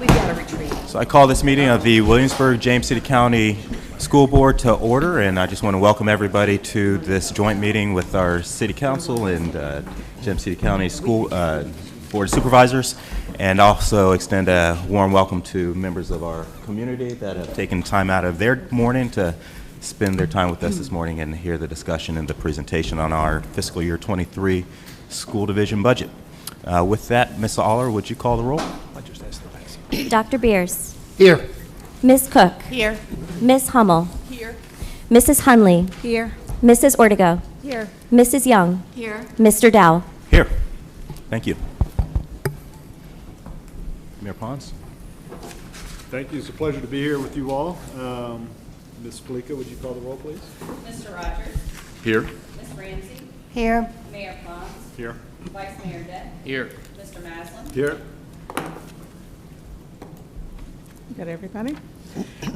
We've got to retreat. So I call this meeting of the Williamsburg-James City County School Board to order, and I just want to welcome everybody to this joint meeting with our City Council and James City County School Board of Supervisors, and also extend a warm welcome to members of our community that have taken time out of their morning to spend their time with us this morning and hear the discussion and the presentation on our fiscal year 23 school division budget. With that, Ms. Aller, would you call the roll? Dr. Beers. Here. Ms. Cook. Here. Ms. Hummel. Here. Mrs. Hunley. Here. Mrs. Ortego. Here. Mrs. Young. Here. Mr. Dow. Here. Thank you. Mayor Pons? Thank you. It's a pleasure to be here with you all. Ms. Palika, would you call the roll, please? Mr. Rogers. Here. Ms. Ramsey. Here. Mayor Pons. Here. Vice Mayor Dett. Here. Mr. Maslin. Here. Got everybody?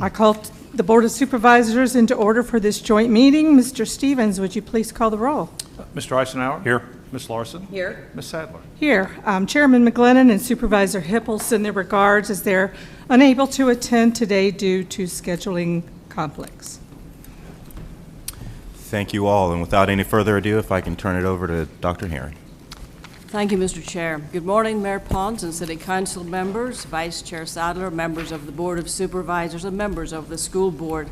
I call the Board of Supervisors into order for this joint meeting. Mr. Stevens, would you please call the roll? Mr. Eisenhower? Here. Ms. Larson? Here. Ms. Sadler? Here, Chairman McGlennon and Supervisor Hippel send their regards as they're unable to attend today due to scheduling conflicts. Thank you all, and without any further ado, if I can turn it over to Dr. Herring. Thank you, Mr. Chair. Good morning, Mayor Pons and City Council members, Vice Chair Sadler, members of the Board of Supervisors, and members of the School Board.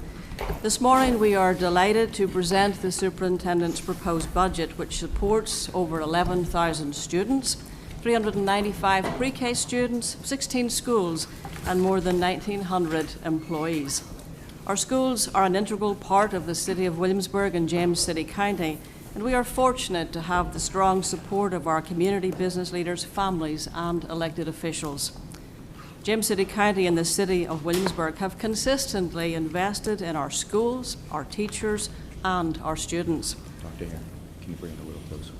This morning, we are delighted to present the Superintendent's proposed budget, which supports over 11,000 students, 395 pre-K students, 16 schools, and more than 1,900 employees. Our schools are an integral part of the City of Williamsburg and James City County, and we are fortunate to have the strong support of our community business leaders, families, and elected officials. James City County and the City of Williamsburg have consistently invested in our schools, our teachers, and our students. Dr. Herring, can you bring it a little closer?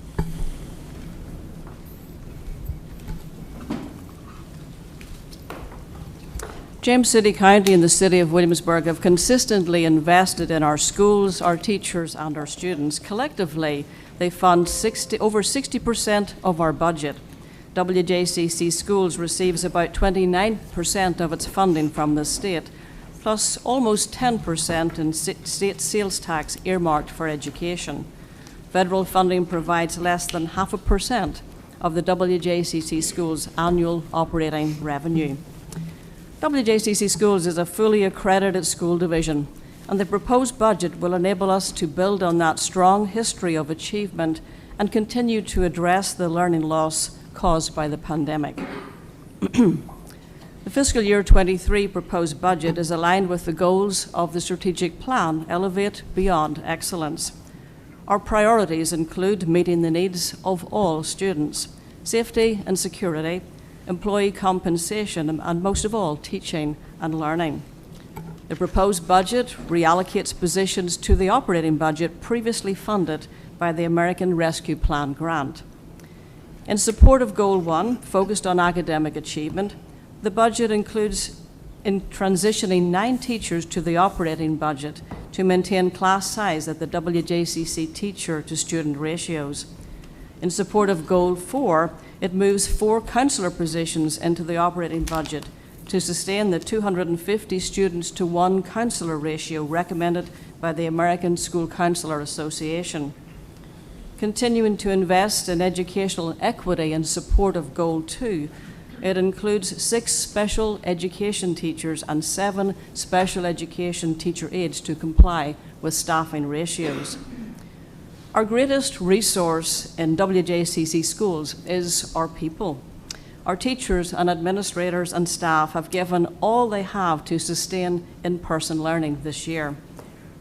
James City County and the City of Williamsburg have consistently invested in our schools, our teachers, and our students. Collectively, they fund over 60% of our budget. WJCC Schools receives about 29% of its funding from the state, plus almost 10% in state sales tax earmarked for education. Federal funding provides less than 0.5% of the WJCC Schools' annual operating revenue. WJCC Schools is a fully accredited school division, and the proposed budget will enable us to build on that strong history of achievement and continue to address the learning loss caused by the pandemic. The fiscal year 23 proposed budget is aligned with the goals of the strategic plan, Elevate Beyond Excellence. Our priorities include meeting the needs of all students, safety and security, employee compensation, and most of all, teaching and learning. The proposed budget reallocates positions to the operating budget previously funded by the American Rescue Plan grant. In support of Goal 1, focused on academic achievement, the budget includes in transitioning 9 teachers to the operating budget to maintain class size at the WJCC teacher-to-student ratios. In support of Goal 4, it moves 4 counselor positions into the operating budget to sustain the 250 students to 1 counselor ratio recommended by the American School Counselor Association. Continuing to invest in educational equity in support of Goal 2, it includes 6 special education teachers and 7 special education teacher aides to comply with staffing ratios. Our greatest resource in WJCC schools is our people. Our teachers and administrators and staff have given all they have to sustain in-person learning this year.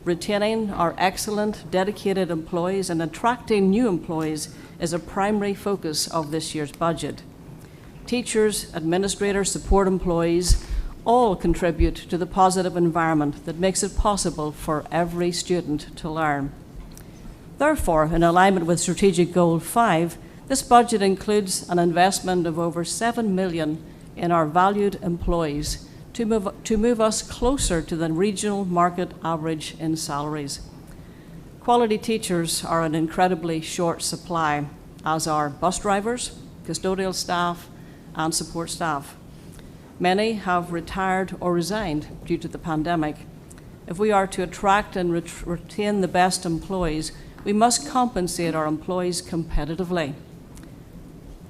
Retaining our excellent, dedicated employees and attracting new employees is a primary focus of this year's budget. Teachers, administrators, support employees all contribute to the positive environment that makes it possible for every student to learn. Therefore, in alignment with Strategic Goal 5, this budget includes an investment of over $7 million in our valued employees to move us closer to the regional market average in salaries. Quality teachers are an incredibly short supply, as are bus drivers, custodial staff, and support staff. Many have retired or resigned due to the pandemic. If we are to attract and retain the best employees, we must compensate our employees competitively.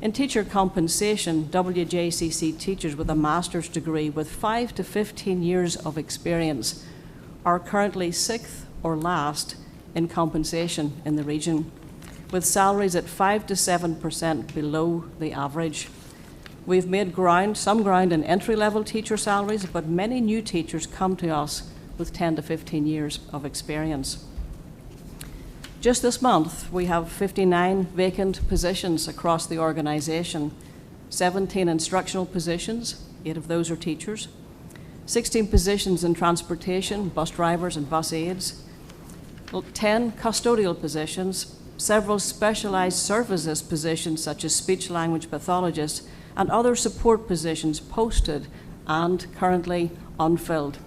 In teacher compensation, WJCC teachers with a master's degree with 5 to 15 years of experience are currently 6th or last in compensation in the region, with salaries at 5 to 7% below the average. We've made some ground in entry-level teacher salaries, but many new teachers come to us with 10 to 15 years of experience. Just this month, we have 59 vacant positions across the organization, 17 instructional positions, 8 of those are teachers, 16 positions in transportation, bus drivers and bus aides, 10 custodial positions, several specialized services positions such as speech-language pathologists, and other support positions posted and currently unfilled.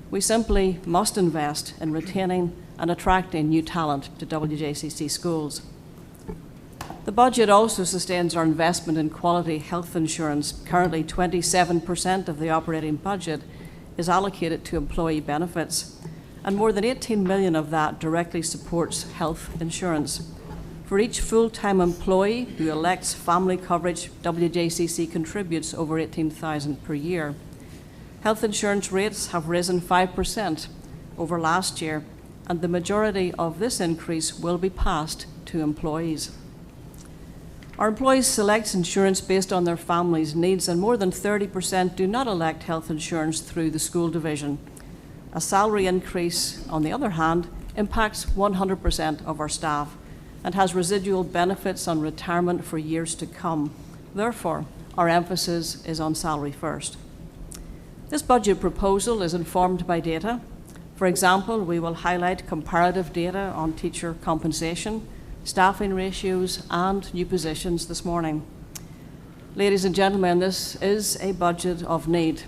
We simply must invest in retaining and attracting new talent to WJCC schools. The budget also sustains our investment in quality health insurance. Currently, 27% of the operating budget is allocated to employee benefits, and more than 18 million of that directly supports health insurance. For each full-time employee who elects family coverage, WJCC contributes over $18,000 per year. Health insurance rates have risen 5% over last year, and the majority of this increase will be passed to employees. Our employees select insurance based on their families' needs, and more than 30% do not elect health insurance through the school division. A salary increase, on the other hand, impacts 100% of our staff and has residual benefits on retirement for years to come. Therefore, our emphasis is on salary first. This budget proposal is informed by data. For example, we will highlight comparative data on teacher compensation, staffing ratios, and new positions this morning. Ladies and gentlemen, this is a budget of need.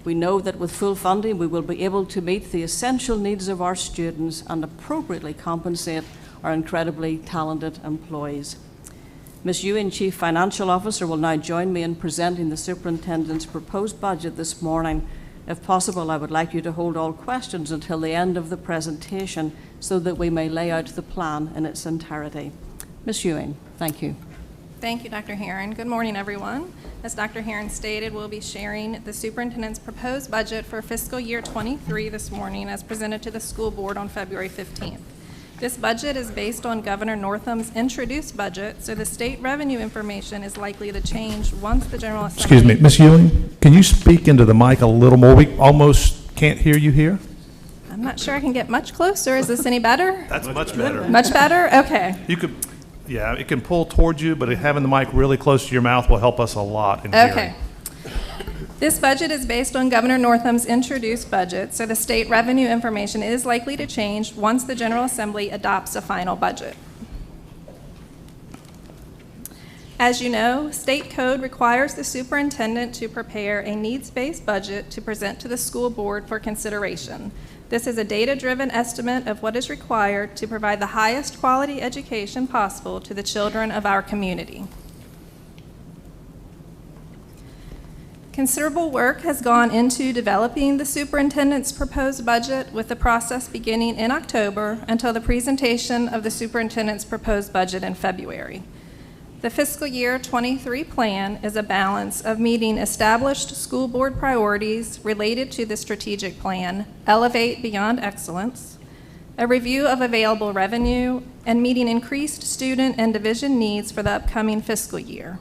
We know that with full funding, we will be able to meet the essential needs of our students and appropriately compensate our incredibly talented employees. Ms. Ewing, Chief Financial Officer, will now join me in presenting the Superintendent's proposed budget this morning. If possible, I would like you to hold all questions until the end of the presentation so that we may lay out the plan in its entirety. Ms. Ewing, thank you. Thank you, Dr. Herron. Good morning, everyone. As Dr. Herron stated, we'll be sharing the Superintendent's proposed budget for fiscal year 23 this morning as presented to the school board on February 15th. This budget is based on Governor Northam's introduced budget, so the state revenue information is likely to change once the General Assembly... Excuse me, Ms. Ewing, can you speak into the mic a little more? We almost can't hear you here. I'm not sure I can get much closer. Is this any better? That's much better. Much better? Okay. You could, yeah, it can pull towards you, but having the mic really close to your mouth will help us a lot in hearing. Okay. This budget is based on Governor Northam's introduced budget, so the state revenue information is likely to change once the General Assembly adopts a final budget. As you know, state code requires the superintendent to prepare a needs-based budget to present to the school board for consideration. This is a data-driven estimate of what is required to provide the highest quality education possible to the children of our community. Considerable work has gone into developing the superintendent's proposed budget, with the process beginning in October until the presentation of the superintendent's proposed budget in February. The fiscal year 23 plan is a balance of meeting established school board priorities related to the strategic plan, Elevate Beyond Excellence, a review of available revenue, and meeting increased student and division needs for the upcoming fiscal year.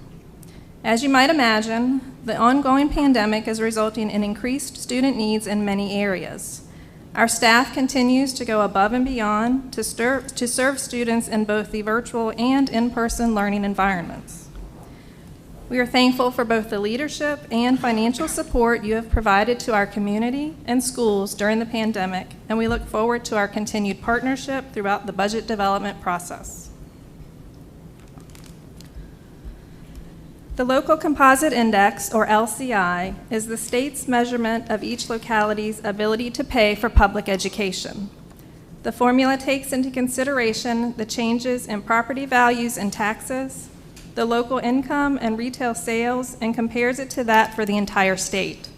As you might imagine, the ongoing pandemic is resulting in increased student needs in many areas. Our staff continues to go above and beyond to serve students in both the virtual and in-person learning environments. We are thankful for both the leadership and financial support you have provided to our community and schools during the pandemic, and we look forward to our continued partnership throughout the budget development process. The Local Composite Index, or LCI, is the state's measurement of each locality's ability to pay for public education. The formula takes into consideration the changes in property values and taxes, the local income and retail sales and compares it to that for the entire state.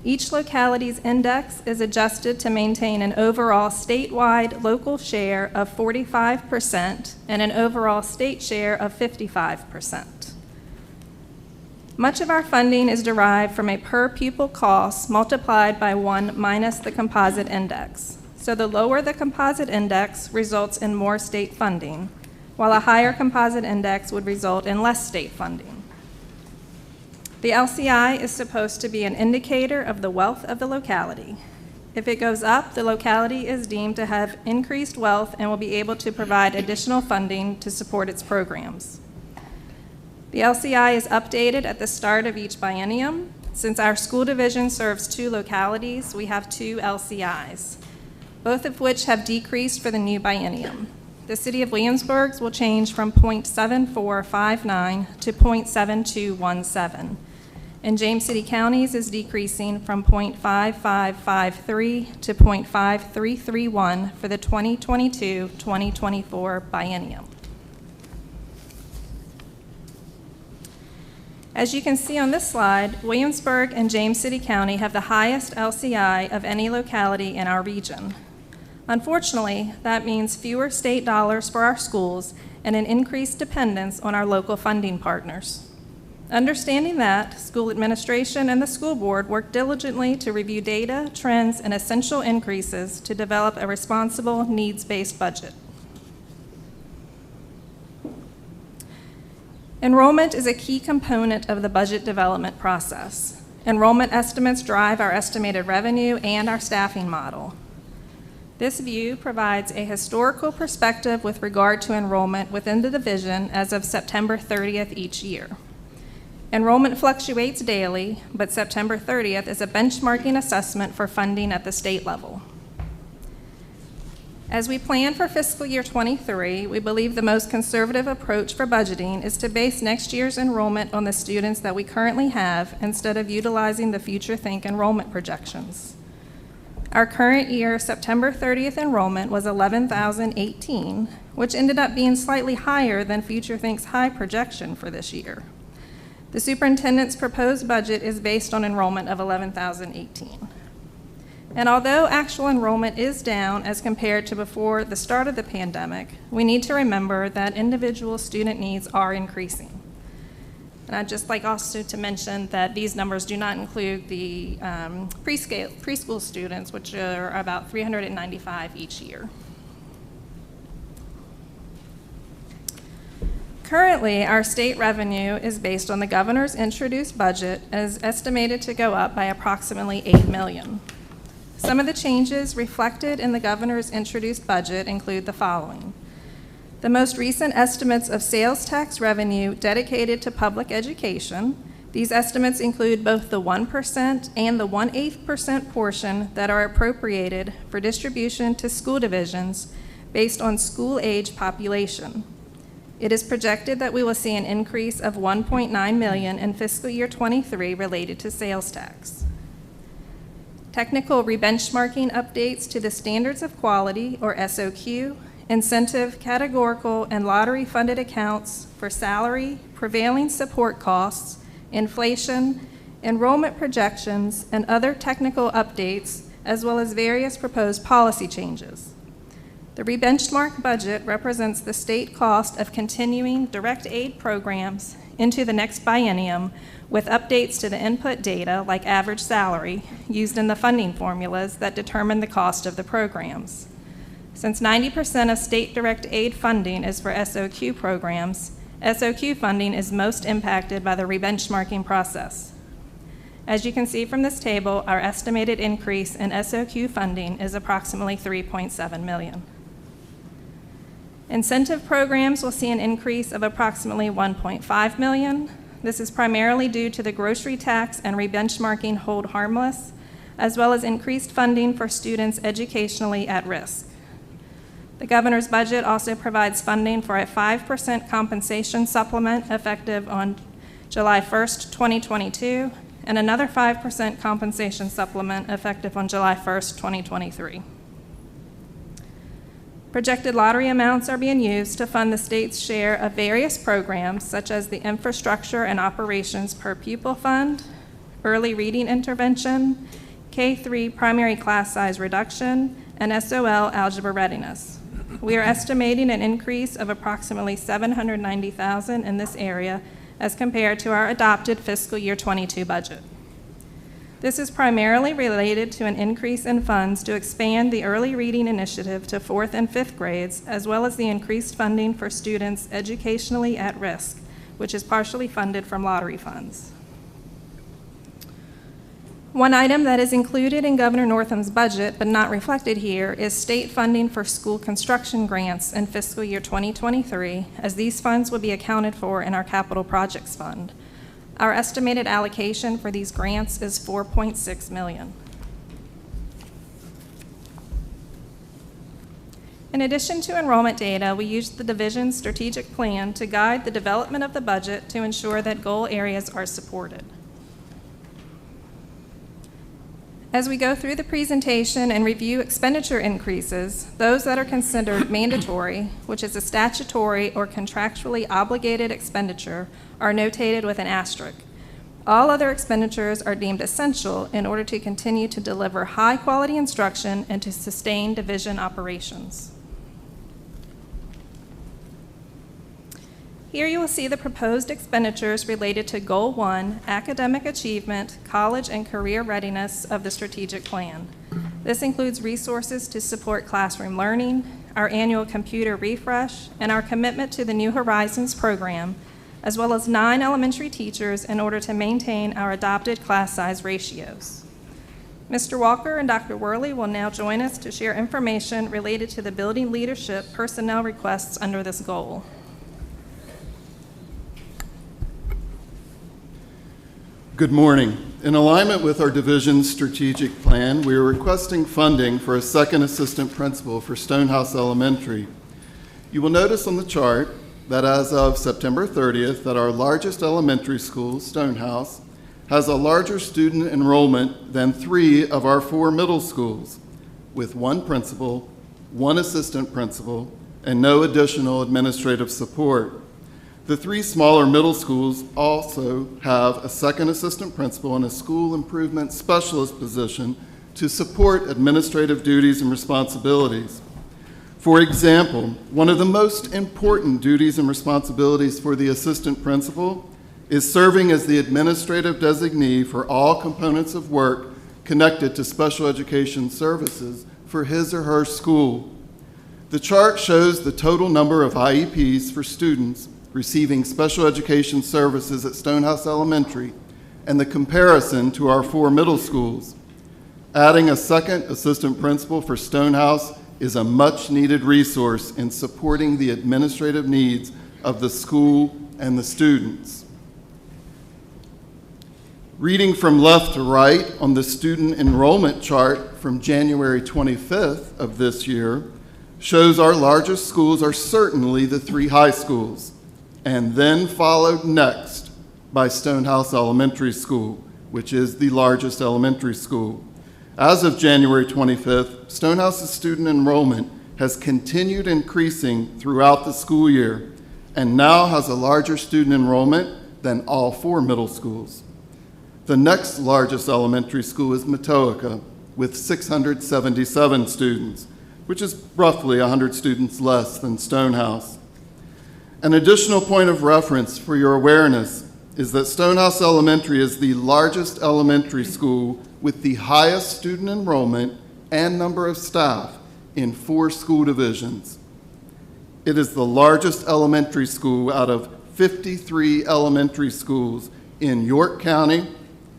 Each locality's index is adjusted to maintain an overall statewide local share of 45% and an overall state share of 55%. Much of our funding is derived from a per pupil cost multiplied by 1 minus the composite index. So the lower the composite index results in more state funding, while a higher composite index would result in less state funding. The LCI is supposed to be an indicator of the wealth of the locality. If it goes up, the locality is deemed to have increased wealth and will be able to provide additional funding to support its programs. The LCI is updated at the start of each biennium. Since our school division serves 2 localities, we have 2 LCIs, both of which have decreased for the new biennium. The City of Williamsburg's will change from 0.7459 to 0.7217, and James City County's is decreasing from 0.5553 to 0.5331 for the 2022-2024 biennium. As you can see on this slide, Williamsburg and James City County have the highest LCI of any locality in our region. Unfortunately, that means fewer state dollars for our schools and an increased dependence on our local funding partners. Understanding that, school administration and the school board work diligently to review data, trends, and essential increases to develop a responsible, needs-based budget. Enrollment is a key component of the budget development process. Enrollment estimates drive our estimated revenue and our staffing model. This view provides a historical perspective with regard to enrollment within the division as of September 30th each year. Enrollment fluctuates daily, but September 30th is a benchmarking assessment for funding at the state level. As we plan for fiscal year 23, we believe the most conservative approach for budgeting is to base next year's enrollment on the students that we currently have instead of utilizing the Future Think enrollment projections. Our current year September 30th enrollment was 11,018, which ended up being slightly higher than Future Think's high projection for this year. The superintendent's proposed budget is based on enrollment of 11,018. And although actual enrollment is down as compared to before the start of the pandemic, we need to remember that individual student needs are increasing. And I'd just like also to mention that these numbers do not include the preschool students, which are about 395 each year. Currently, our state revenue is based on the governor's introduced budget and is estimated to go up by approximately $8 million. Some of the changes reflected in the governor's introduced budget include the following. The most recent estimates of sales tax revenue dedicated to public education. These estimates include both the 1% and the 1/8% portion that are appropriated for distribution to school divisions based on school age population. It is projected that we will see an increase of $1.9 million in fiscal year 23 related to sales tax. Technical rebenchmarking updates to the Standards of Quality, or SOQ, incentive, categorical, and lottery-funded accounts for salary, prevailing support costs, inflation, enrollment projections, and other technical updates, as well as various proposed policy changes. The rebenchmark budget represents the state cost of continuing direct aid programs into the next biennium with updates to the input data like average salary used in the funding formulas that determine the cost of the programs. Since 90% of state direct aid funding is for SOQ programs, SOQ funding is most impacted by the rebenchmarking process. As you can see from this table, our estimated increase in SOQ funding is approximately $3.7 million. Incentive programs will see an increase of approximately $1.5 million. This is primarily due to the grocery tax and rebenchmarking hold harmless, as well as increased funding for students educationally at risk. The governor's budget also provides funding for a 5% compensation supplement effective on July 1st, 2022, and another 5% compensation supplement effective on July 1st, 2023. Projected lottery amounts are being used to fund the state's share of various programs, such as the Infrastructure and Operations Per Pupil Fund, Early Reading Intervention, K-3 Primary Class Size Reduction, and SOL Algebra Readiness. We are estimating an increase of approximately $790,000 in this area as compared to our adopted fiscal year 22 budget. This is primarily related to an increase in funds to expand the early reading initiative to 4th and 5th grades, as well as the increased funding for students educationally at risk, which is partially funded from lottery funds. One item that is included in Governor Northam's budget but not reflected here is state funding for school construction grants in fiscal year 2023, as these funds will be accounted for in our capital projects fund. Our estimated allocation for these grants is $4.6 million. In addition to enrollment data, we used the division's strategic plan to guide the development of the budget to ensure that goal areas are supported. As we go through the presentation and review expenditure increases, those that are considered mandatory, which is a statutory or contractually obligated expenditure, are notated with an asterisk. All other expenditures are deemed essential in order to continue to deliver high-quality instruction and to sustain division operations. Here you will see the proposed expenditures related to Goal 1, academic achievement, college and career readiness of the strategic plan. This includes resources to support classroom learning, our annual computer refresh, and our commitment to the New Horizons program, as well as 9 elementary teachers in order to maintain our adopted class size ratios. Mr. Walker and Dr. Worley will now join us to share information related to the building leadership personnel requests under this goal. Good morning. In alignment with our division's strategic plan, we are requesting funding for a second assistant principal for Stonehouse Elementary. You will notice on the chart that as of September 30th, that our largest elementary school, Stonehouse, has a larger student enrollment than 3 of our 4 middle schools, with 1 principal, 1 assistant principal, and no additional administrative support. The 3 smaller middle schools also have a second assistant principal and a school improvement specialist position to support administrative duties and responsibilities. For example, one of the most important duties and responsibilities for the assistant principal is serving as the administrative designee for all components of work connected to special education services for his or her school. The chart shows the total number of IEPs for students receiving special education services at Stonehouse Elementary and the comparison to our 4 middle schools. Adding a second assistant principal for Stonehouse is a much-needed resource in supporting the administrative needs of the school and the students. Reading from left to right on the student enrollment chart from January 25th of this year shows our largest schools are certainly the 3 high schools, and then followed next by Stonehouse Elementary School, which is the largest elementary school. As of January 25th, Stonehouse's student enrollment has continued increasing throughout the school year and now has a larger student enrollment than all 4 middle schools. The next largest elementary school is Matoaka, with 677 students, which is roughly 100 students less than Stonehouse. An additional point of reference for your awareness is that Stonehouse Elementary is the largest elementary school with the highest student enrollment and number of staff in 4 school divisions. It is the largest elementary school out of 53 elementary schools in York County,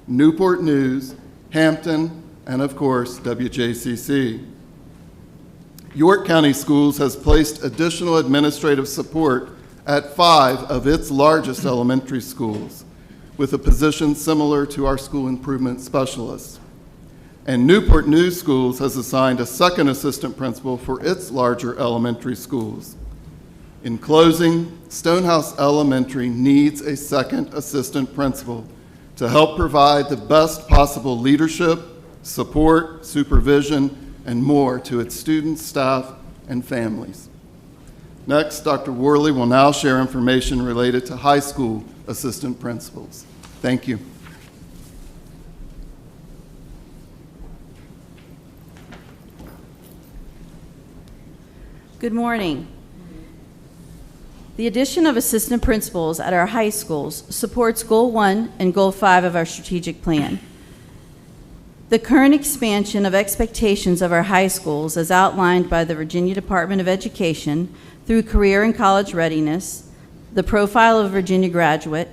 Newport News, Hampton, and of course, WJCC. York County Schools has placed additional administrative support at 5 of its largest elementary schools, with a position similar to our school improvement specialists. And Newport News Schools has assigned a second assistant principal for its larger elementary schools. In closing, Stonehouse Elementary needs a second assistant principal to help provide the best possible leadership, support, supervision, and more to its students, staff, and families. Next, Dr. Worley will now share information related to high school assistant principals. Thank you. Good morning. The addition of assistant principals at our high schools supports Goal 1 and Goal 5 of our strategic plan. The current expansion of expectations of our high schools, as outlined by the Virginia Department of Education through career and college readiness, the profile of a Virginia graduate,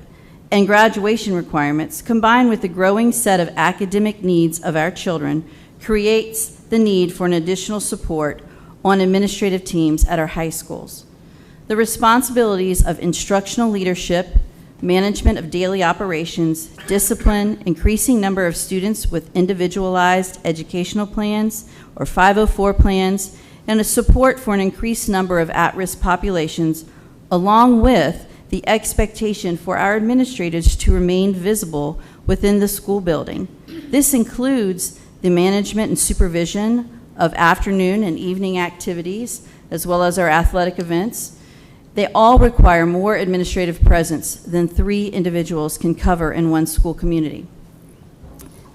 and graduation requirements, combined with the growing set of academic needs of our children, creates the need for an additional support on administrative teams at our high schools. The responsibilities of instructional leadership, management of daily operations, discipline, increasing number of students with individualized educational plans or 504 plans, and a support for an increased number of at-risk populations, along with the expectation for our administrators to remain visible within the school building. This includes the management and supervision of afternoon and evening activities, as well as our athletic events. They all require more administrative presence than 3 individuals can cover in one school community.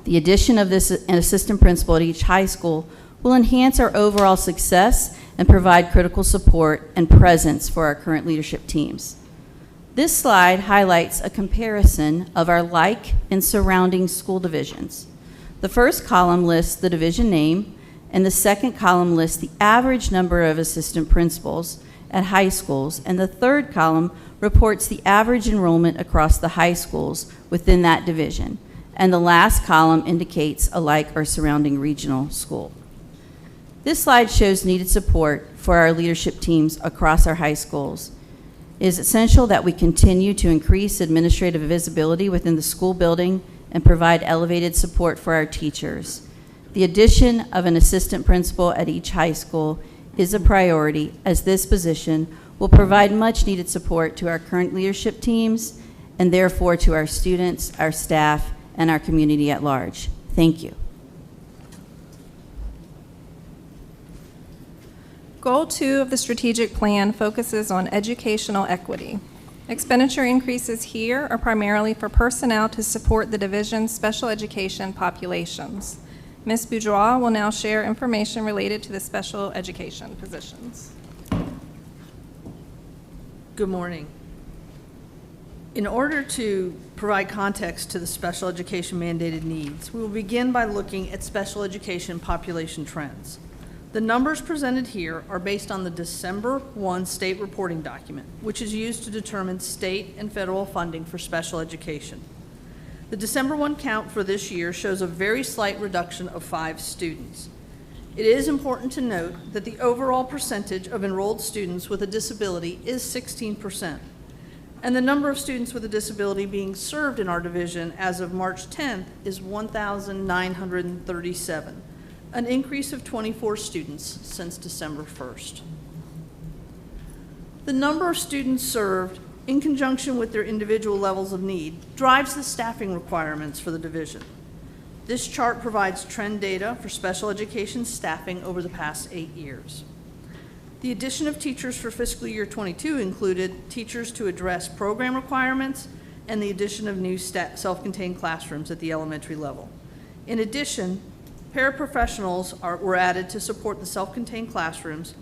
The addition of an assistant principal at each high school will enhance our overall success and provide critical support and presence for our current leadership teams. This slide highlights a comparison of our like and surrounding school divisions. The first column lists the division name, and the second column lists the average number of assistant principals at high schools, and the third column reports the average enrollment across the high schools within that division, and the last column indicates a like or surrounding regional school. This slide shows needed support for our leadership teams across our high schools. It is essential that we continue to increase administrative visibility within the school building and provide elevated support for our teachers. The addition of an assistant principal at each high school is a priority, as this position will provide much needed support to our current leadership teams and therefore to our students, our staff, and our community at large. Thank you. Goal 2 of the strategic plan focuses on educational equity. Expenditure increases here are primarily for personnel to support the division's special education populations. Ms. Bourgeois will now share information related to the special education positions. Good morning. In order to provide context to the special education mandated needs, we will begin by looking at special education population trends. The numbers presented here are based on the December 1 state reporting document, which is used to determine state and federal funding for special education. The December 1 count for this year shows a very slight reduction of 5 students. It is important to note that the overall percentage of enrolled students with a disability is 16%, and the number of students with a disability being served in our division as of March 10th is 1,937, an increase of 24 students since December 1st. The number of students served in conjunction with their individual levels of need, drives the staffing requirements for the division. This chart provides trend data for special education staffing over the past 8 years. The addition of teachers for fiscal year 22 included teachers to address program requirements and the addition of new self-contained classrooms at the elementary level. In addition, paraprofessionals were added to support the self-contained classrooms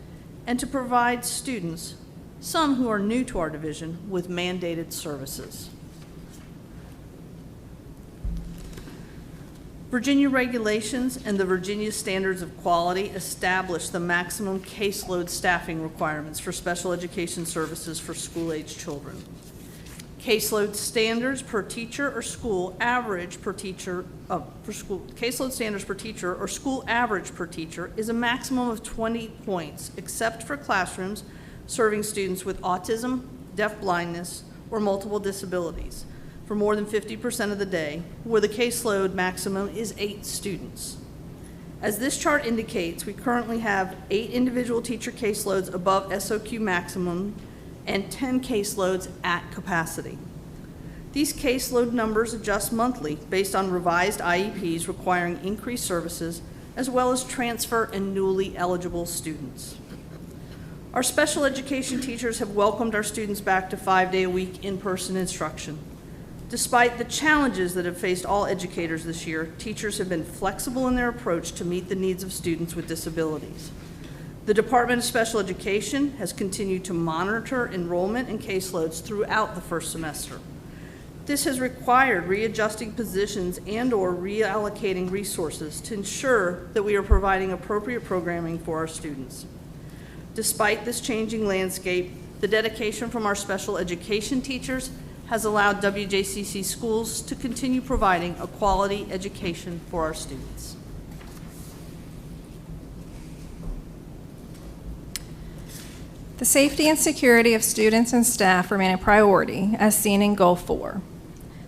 and to provide students, some who are new to our division, with mandated services. Virginia regulations and the Virginia Standards of Quality establish the maximum caseload staffing requirements for special education services for school-age children. Caseload standards per teacher or school average per teacher caseload standards per teacher or school average per teacher is a maximum of 20 points, except for classrooms serving students with autism, deafblindness, or multiple disabilities for more than 50% of the day, where the caseload maximum is 8 students. As this chart indicates, we currently have 8 individual teacher caseloads above SOQ maximum and 10 caseloads at capacity. These caseload numbers adjust monthly based on revised IEPs requiring increased services, as well as transfer and newly eligible students. Our special education teachers have welcomed our students back to 5-day-a-week in-person instruction. Despite the challenges that have faced all educators this year, teachers have been flexible in their approach to meet the needs of students with disabilities. The Department of Special Education has continued to monitor enrollment and caseloads throughout the first semester. This has required readjusting positions and/or reallocating resources to ensure that we are providing appropriate programming for our students. Despite this changing landscape, the dedication from our special education teachers has allowed WJCC schools to continue providing a quality education for our students. The safety and security of students and staff remain a priority, as seen in Goal 4.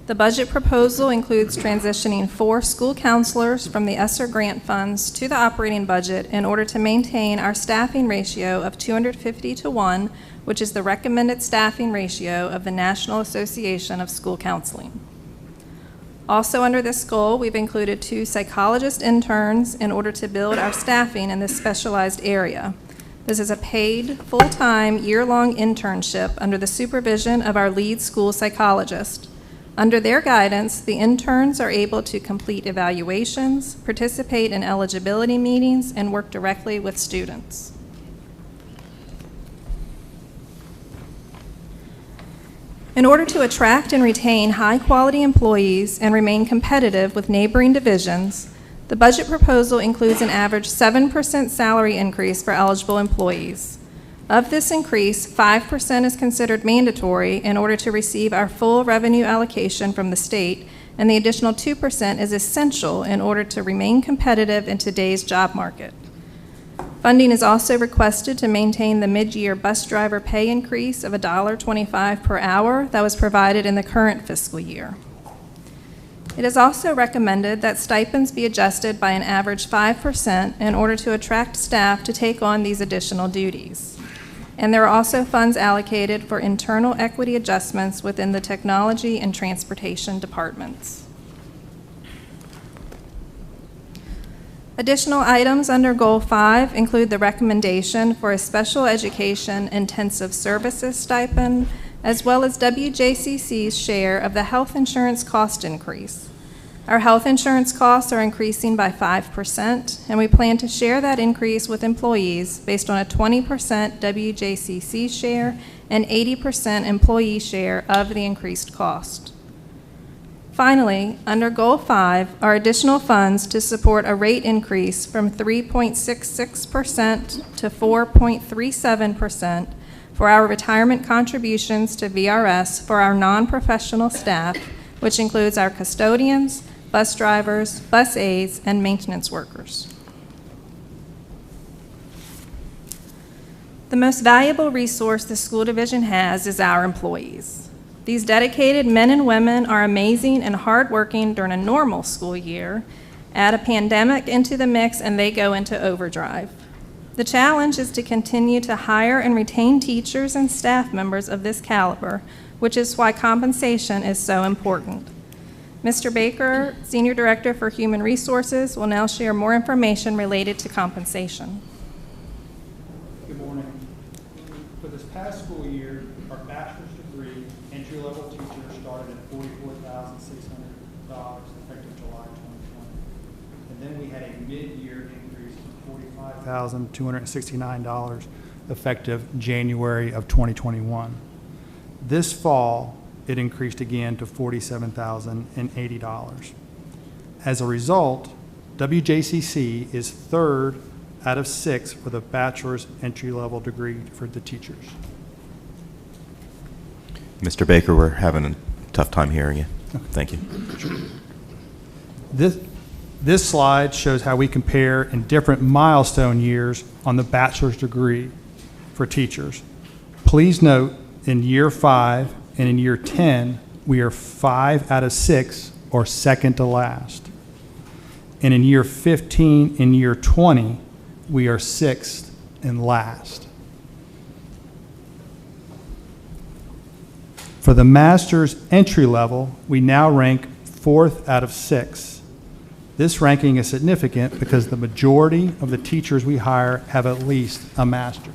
The budget proposal includes transitioning 4 school counselors from the ESSER grant funds to the operating budget in order to maintain our staffing ratio of 250 to 1, which is the recommended staffing ratio of the National Association of School Counseling. Also under this goal, we've included 2 psychologist interns in order to build our staffing in this specialized area. This is a paid, full-time, year-long internship under the supervision of our lead school psychologist. Under their guidance, the interns are able to complete evaluations, participate in eligibility meetings, and work directly with students. In order to attract and retain high-quality employees and remain competitive with neighboring divisions, the budget proposal includes an average 7% salary increase for eligible employees. Of this increase, 5% is considered mandatory in order to receive our full revenue allocation from the state, and the additional 2% is essential in order to remain competitive in today's job market. Funding is also requested to maintain the mid-year bus driver pay increase of $1.25 per hour that was provided in the current fiscal year. It is also recommended that stipends be adjusted by an average 5% in order to attract staff to take on these additional duties. And there are also funds allocated for internal equity adjustments within the technology and transportation departments. Additional items under Goal 5 include the recommendation for a special education intensive services stipend, as well as WJCC's share of the health insurance cost increase. Our health insurance costs are increasing by 5%, and we plan to share that increase with employees based on a 20% WJCC share and 80% employee share of the increased cost. Finally, under Goal 5 are additional funds to support a rate increase from 3.66% to 4.37% for our retirement contributions to VRS for our non-professional staff, which includes our custodians, bus drivers, bus aides, and maintenance workers. The most valuable resource the school division has is our employees. These dedicated men and women are amazing and hardworking during a normal school year. Add a pandemic into the mix and they go into overdrive. The challenge is to continue to hire and retain teachers and staff members of this caliber, which is why compensation is so important. Mr. Baker, Senior Director for Human Resources, will now share more information related to compensation. Good morning. For this past school year, our bachelor's degree entry-level teachers started at $44,600 effective July 2020. And then we had a mid-year increase of $45,269 effective January of 2021. This fall, it increased again to $47,080. As a result, WJCC is 3rd out of 6 for the bachelor's entry-level degree for the teachers. Mr. Baker, we're having a tough time hearing you. Thank you. This slide shows how we compare in different milestone years on the bachelor's degree for teachers. Please note, in year 5 and in year 10, we are 5 out of 6, or second to last. And in year 15 and year 20, we are 6th and last. For the master's entry level, we now rank 4th out of 6. This ranking is significant because the majority of the teachers we hire have at least a master's.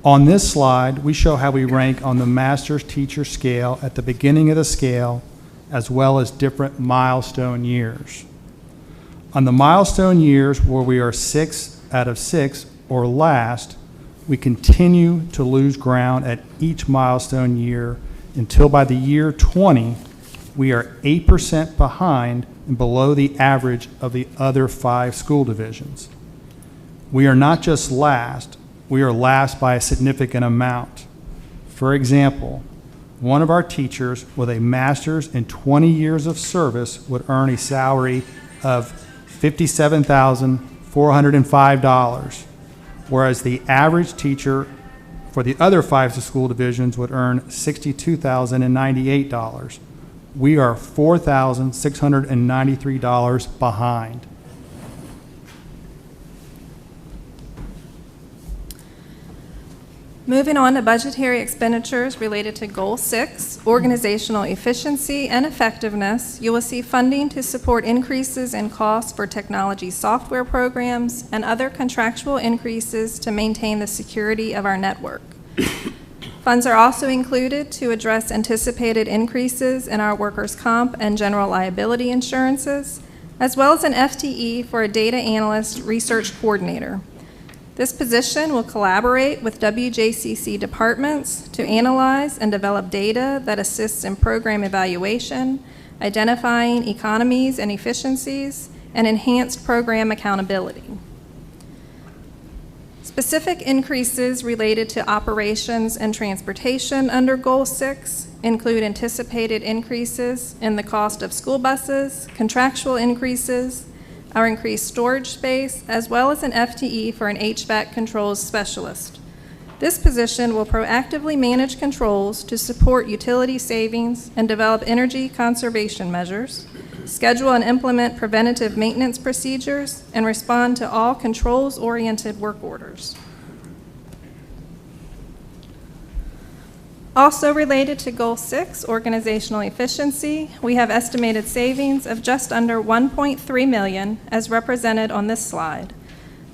On this slide, we show how we rank on the master's teacher scale at the beginning of the scale, as well as different milestone years. On the milestone years where we are 6 out of 6 or last, we continue to lose ground at each milestone year until by the year 20, we are 8% behind and below the average of the other 5 school divisions. We are not just last, we are last by a significant amount. For example, one of our teachers with a master's in 20 years of service would earn a salary of $57,405, whereas the average teacher for the other 5 school divisions would earn $62,098. We are $4,693 behind. Moving on to budgetary expenditures related to Goal 6, organizational efficiency and effectiveness, you will see funding to support increases in costs for technology software programs and other contractual increases to maintain the security of our network. Funds are also included to address anticipated increases in our workers' comp and general liability insurances, as well as an FTE for a data analyst research coordinator. This position will collaborate with WJCC departments to analyze and develop data that assists in program evaluation, identifying economies and efficiencies, and enhanced program accountability. Specific increases related to operations and transportation under Goal 6 include anticipated increases in the cost of school buses, contractual increases, our increased storage space, as well as an FTE for an HVAC controls specialist. This position will proactively manage controls to support utility savings and develop energy conservation measures, schedule and implement preventative maintenance procedures, and respond to all controls-oriented work orders. Also related to Goal 6, organizational efficiency, we have estimated savings of just under $1.3 million as represented on this slide.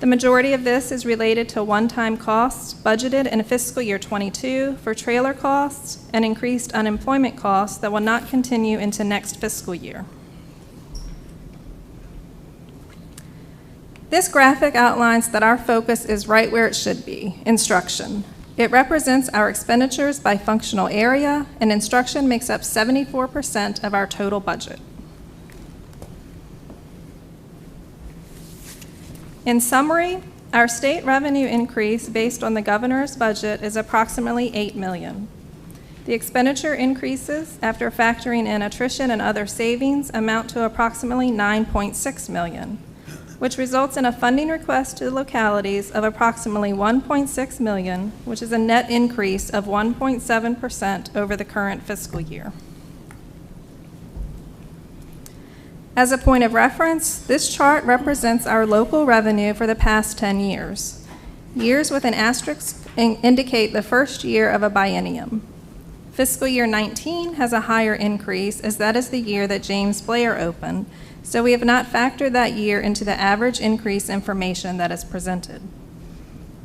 The majority of this is related to one-time costs budgeted in fiscal year 22 for trailer costs and increased unemployment costs that will not continue into next fiscal year. This graphic outlines that our focus is right where it should be, instruction. It represents our expenditures by functional area, and instruction makes up 74% of our total budget. In summary, our state revenue increase based on the governor's budget is approximately $8 million. The expenditure increases after factoring in attrition and other savings amount to approximately $9.6 million, which results in a funding request to the localities of approximately $1.6 million, which is a net increase of 1.7% over the current fiscal year. As a point of reference, this chart represents our local revenue for the past 10 years. Years with an asterisk indicate the first year of a biennium. Fiscal year 19 has a higher increase, as that is the year that James Blair opened, so we have not factored that year into the average increase information that is presented.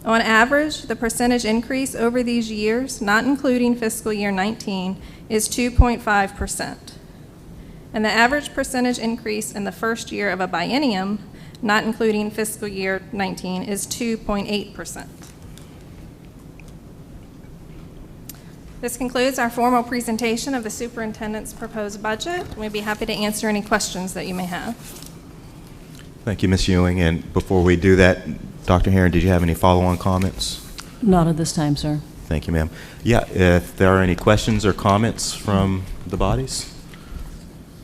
On average, the percentage increase over these years, not including fiscal year 19, is 2.5%. And the average percentage increase in the first year of a biennium, not including fiscal year 19, is 2.8%. This concludes our formal presentation of the superintendent's proposed budget. We'd be happy to answer any questions that you may have. Thank you, Ms. Ewing. And before we do that, Dr. Herron, did you have any follow-on comments? Not at this time, sir. Thank you, ma'am. Yeah, if there are any questions or comments from the bodies?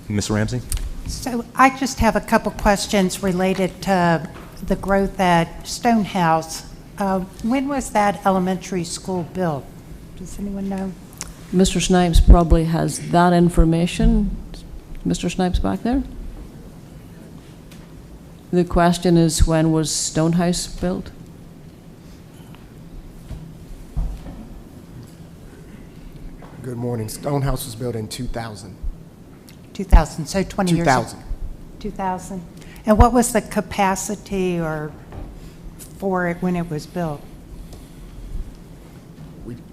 Ms. Ramsey? So I just have a couple questions related to the growth at Stonehouse. When was that elementary school built? Does anyone know? Mr. Snipes probably has that information. Mr. Snipes back there? The question is, when was Stonehouse built? Good morning. Stonehouse was built in 2000. 2000, so 20 years ago. 2000. 2000. And what was the capacity or for it when it was built?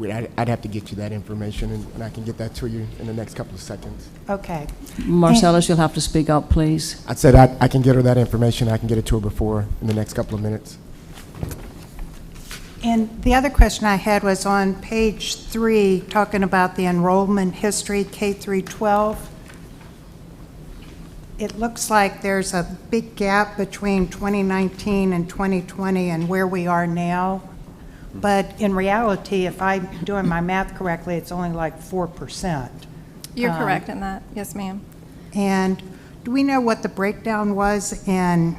I'd have to get you that information, and I can get that to you in the next couple of seconds. Okay. Marcellus, you'll have to speak up, please. I said I can get her that information. I can get it to her before in the next couple of minutes. And the other question I had was on page 3, talking about the enrollment history, K through 12. It looks like there's a big gap between 2019 and 2020 and where we are now. But in reality, if I'm doing my math correctly, it's only like 4%. You're correct in that. Yes, ma'am. And do we know what the breakdown was in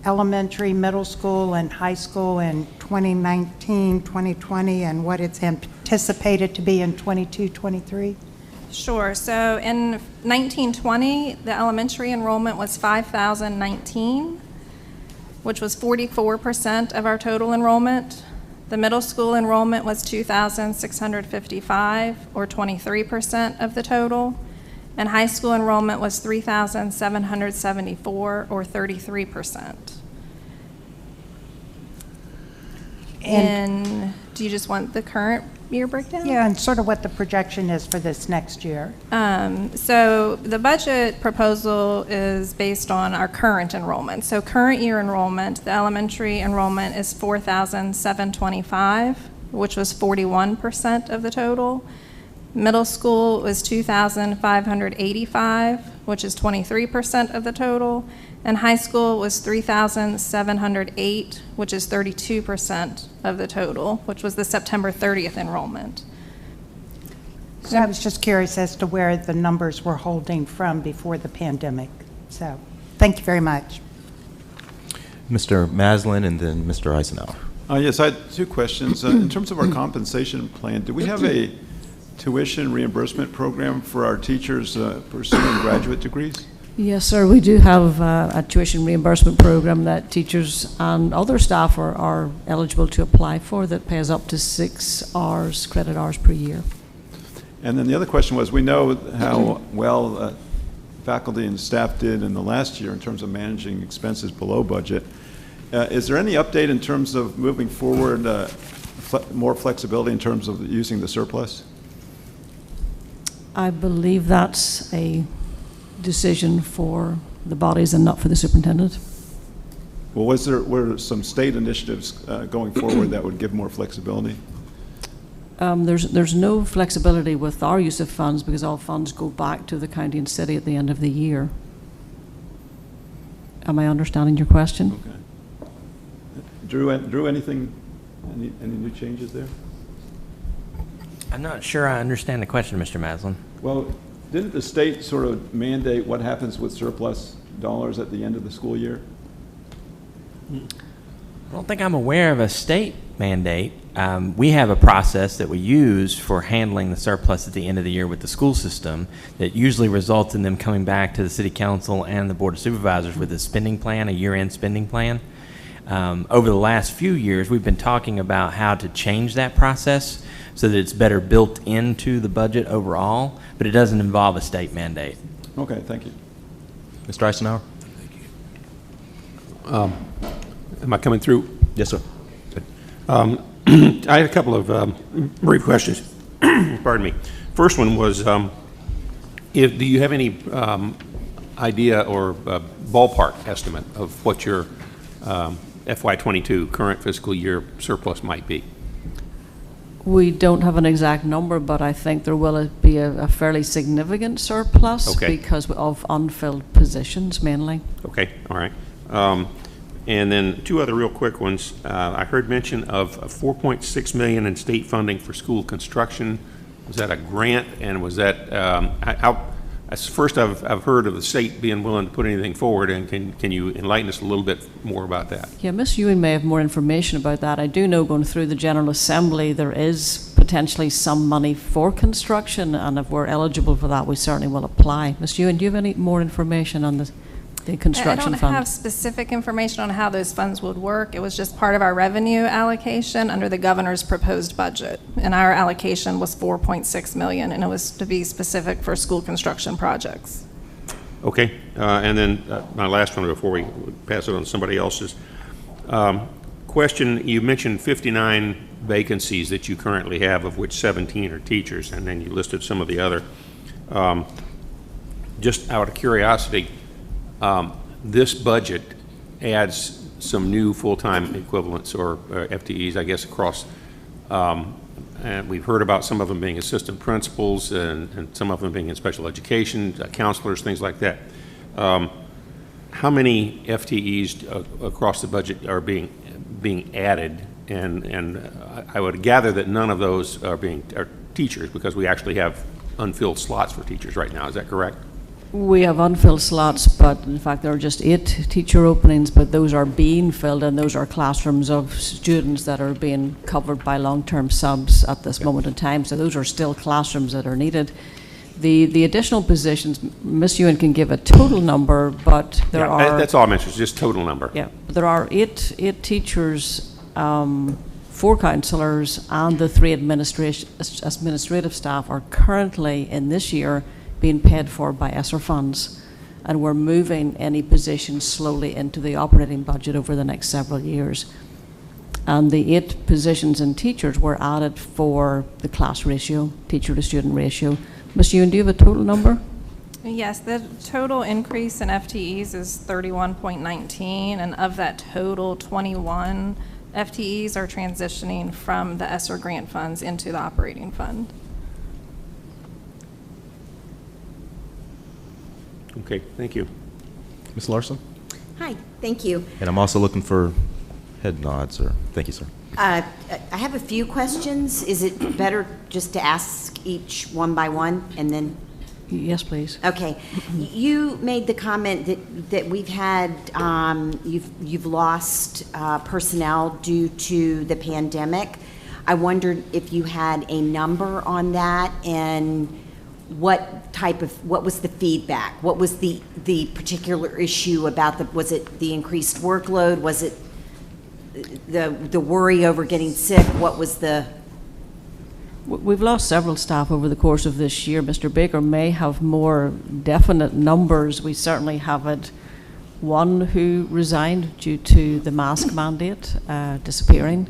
elementary, middle school, and high school in 2019, 2020, and what it's anticipated to be in 22, 23? Sure. So in 1920, the elementary enrollment was 5,019, which was 44% of our total enrollment. The middle school enrollment was 2,655, or 23% of the total. And high school enrollment was 3,774, or 33%. And do you just want the current year breakdown? Yeah, and sort of what the projection is for this next year. So the budget proposal is based on our current enrollment. So current year enrollment, the elementary enrollment is 4,725, which was 41% of the total. Middle school was 2,585, which is 23% of the total. And high school was 3,708, which is 32% of the total, which was the September 30th enrollment. So I was just curious as to where the numbers were holding from before the pandemic. So thank you very much. Mr. Maslin and then Mr. Eisenhower. Yes, I had two questions. In terms of our compensation plan, do we have a tuition reimbursement program for our teachers pursuing graduate degrees? Yes, sir. We do have a tuition reimbursement program that teachers and other staff are eligible to apply for that pays up to 6 hours, credit hours per year. And then the other question was, we know how well faculty and staff did in the last year in terms of managing expenses below budget. Is there any update in terms of moving forward, more flexibility in terms of using the surplus? I believe that's a decision for the bodies and not for the superintendent. Well, were some state initiatives going forward that would give more flexibility? There's no flexibility with our use of funds because all funds go back to the county and city at the end of the year. Am I understanding your question? Okay. Drew, anything, any new changes there? I'm not sure I understand the question, Mr. Maslin. Well, didn't the state sort of mandate what happens with surplus dollars at the end of the school year? I don't think I'm aware of a state mandate. We have a process that we use for handling the surplus at the end of the year with the school system that usually results in them coming back to the City Council and the Board of Supervisors with a spending plan, a year-end spending plan. Over the last few years, we've been talking about how to change that process so that it's better built into the budget overall, but it doesn't involve a state mandate. Okay, thank you. Mr. Eisenhower? Am I coming through? Yes, sir. I had a couple of brief questions. Pardon me. First one was, do you have any idea or ballpark estimate of what your FY22 current fiscal year surplus might be? We don't have an exact number, but I think there will be a fairly significant surplus because of unfilled positions mainly. Okay, all right. And then two other real quick ones. I heard mention of $4.6 million in state funding for school construction. Was that a grant? And was that, first I've heard of the state being willing to put anything forward, and can you enlighten us a little bit more about that? Yeah, Ms. Ewing may have more information about that. I do know going through the General Assembly there is potentially some money for construction, and if we're eligible for that, we certainly will apply. Ms. Ewing, do you have any more information on the construction fund? I don't have specific information on how those funds would work. It was just part of our revenue allocation under the governor's proposed budget. And our allocation was $4.6 million, and it was to be specific for school construction projects. Okay. And then my last one before we pass it on to somebody else's. question, you mentioned 59 vacancies that you currently have, of which 17 are teachers, and then you listed some of the other. Just out of curiosity, this budget adds some new full-time equivalents or FTEs, I guess, across, and we've heard about some of them being assistant principals and some of them being in special education, counselors, things like that. How many FTEs across the budget are being added? And I would gather that none of those are teachers, because we actually have unfilled slots for teachers right now. Is that correct? We have unfilled slots, but in fact there are just 8 teacher openings, but those are being filled, and those are classrooms of students that are being covered by long-term subs at this moment in time. So those are still classrooms that are needed. The additional positions, Ms. Ewan can give a total number, but there are... That's all I mentioned, just total number. Yeah, there are 8 teachers, 4 counselors, and the 3 administrative staff are currently, in this year, being paid for by ESSER funds, and we're moving any positions slowly into the operating budget over the next several years. And the 8 positions in teachers were added for the class ratio, teacher to student ratio. Ms. Ewan, do you have a total number? Yes, the total increase in FTEs is 31.19, and of that total, 21 FTEs are transitioning from the ESSER grant funds into the operating fund. Okay, thank you. Ms. Larson? Hi, thank you. And I'm also looking for head nods, or thank you, sir. I have a few questions. Is it better just to ask each one by one and then? Yes, please. Okay. You made the comment that we've had, you've lost personnel due to the pandemic. I wondered if you had a number on that, and what was the feedback? What was the particular issue about was it the increased workload? Was it the worry over getting sick? What was the... We've lost several staff over the course of this year. Mr. Baker may have more definite numbers. We certainly have had one who resigned due to the mask mandate disappearing,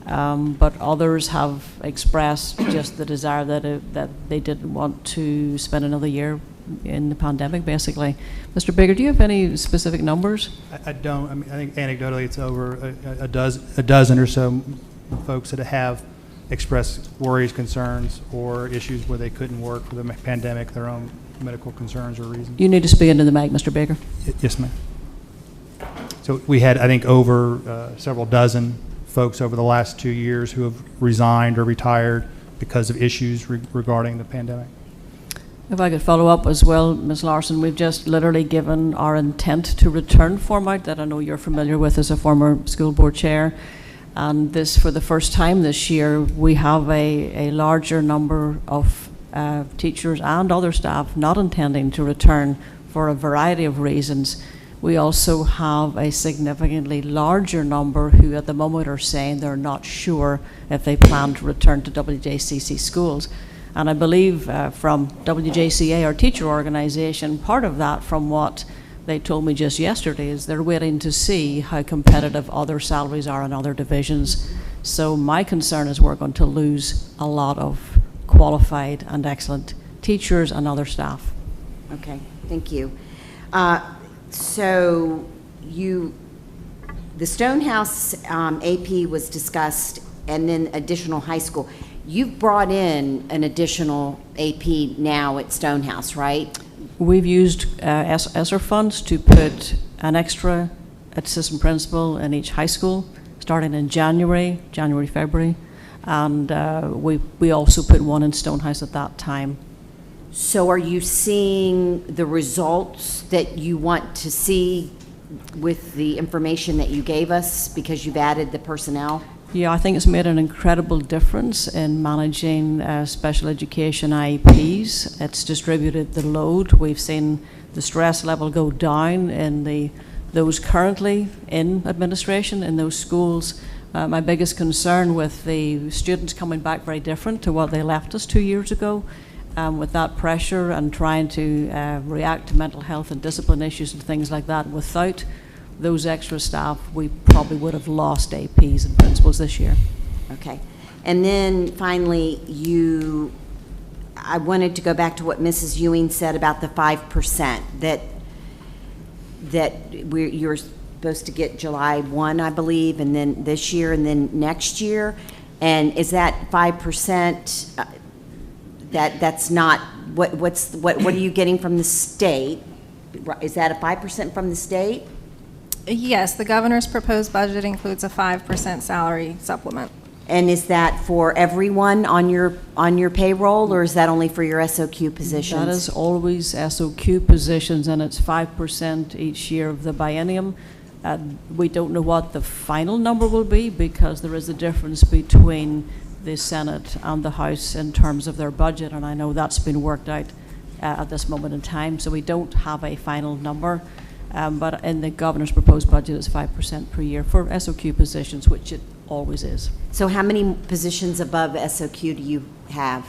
but others have expressed just the desire that they didn't want to spend another year in the pandemic, basically. Mr. Baker, do you have any specific numbers? I don't. I mean, I think anecdotally it's over a dozen or so folks that have expressed worries, concerns, or issues where they couldn't work for the pandemic, their own medical concerns or reasons. You need to speak into the mic, Mr. Baker. Yes, ma'am. So we had, I think, over several dozen folks over the last 2 years who have resigned or retired because of issues regarding the pandemic. If I could follow up as well, Ms. Larson, we've just literally given our intent to return form out that I know you're familiar with as a former school board chair. And this, for the first time this year, we have a larger number of teachers and other staff not intending to return for a variety of reasons. We also have a significantly larger number who at the moment are saying they're not sure if they plan to return to WJCC schools. And I believe from WJCA, our teacher organization, part of that from what they told me just yesterday is they're waiting to see how competitive other salaries are in other divisions. So my concern is we're going to lose a lot of qualified and excellent teachers and other staff. Okay, thank you. So the Stonehouse AP was discussed, and then additional high school. You've brought in an additional AP now at Stonehouse, right? We've used ESSER funds to put an extra assistant principal in each high school, starting in January, February, and we also put one in Stonehouse at that time. So are you seeing the results that you want to see with the information that you gave us because you've added the personnel? Yeah, I think it's made an incredible difference in managing special education IEPs. It's distributed the load. We've seen the stress level go down in those currently in administration in those schools. My biggest concern with the students coming back very different to what they left us 2 years ago, with that pressure and trying to react to mental health and discipline issues and things like that without those extra staff, we probably would have lost APs and principals this year. Okay. And then finally, I wanted to go back to what Mrs. Ewing said about the 5% that you're supposed to get July 1, I believe, and then this year and then next year. And is that 5%, that's not, what are you getting from the state? Is that a 5% from the state? Yes, the governor's proposed budget includes a 5% salary supplement. And is that for everyone on your payroll, or is that only for your SOQ positions? That is always SOQ positions, and it's 5% each year of the biennium. We don't know what the final number will be because there is a difference between the Senate and the House in terms of their budget, and I know that's been worked out at this moment in time, so we don't have a final number. But in the governor's proposed budget, it's 5% per year for SOQ positions, which it always is. So how many positions above SOQ do you have?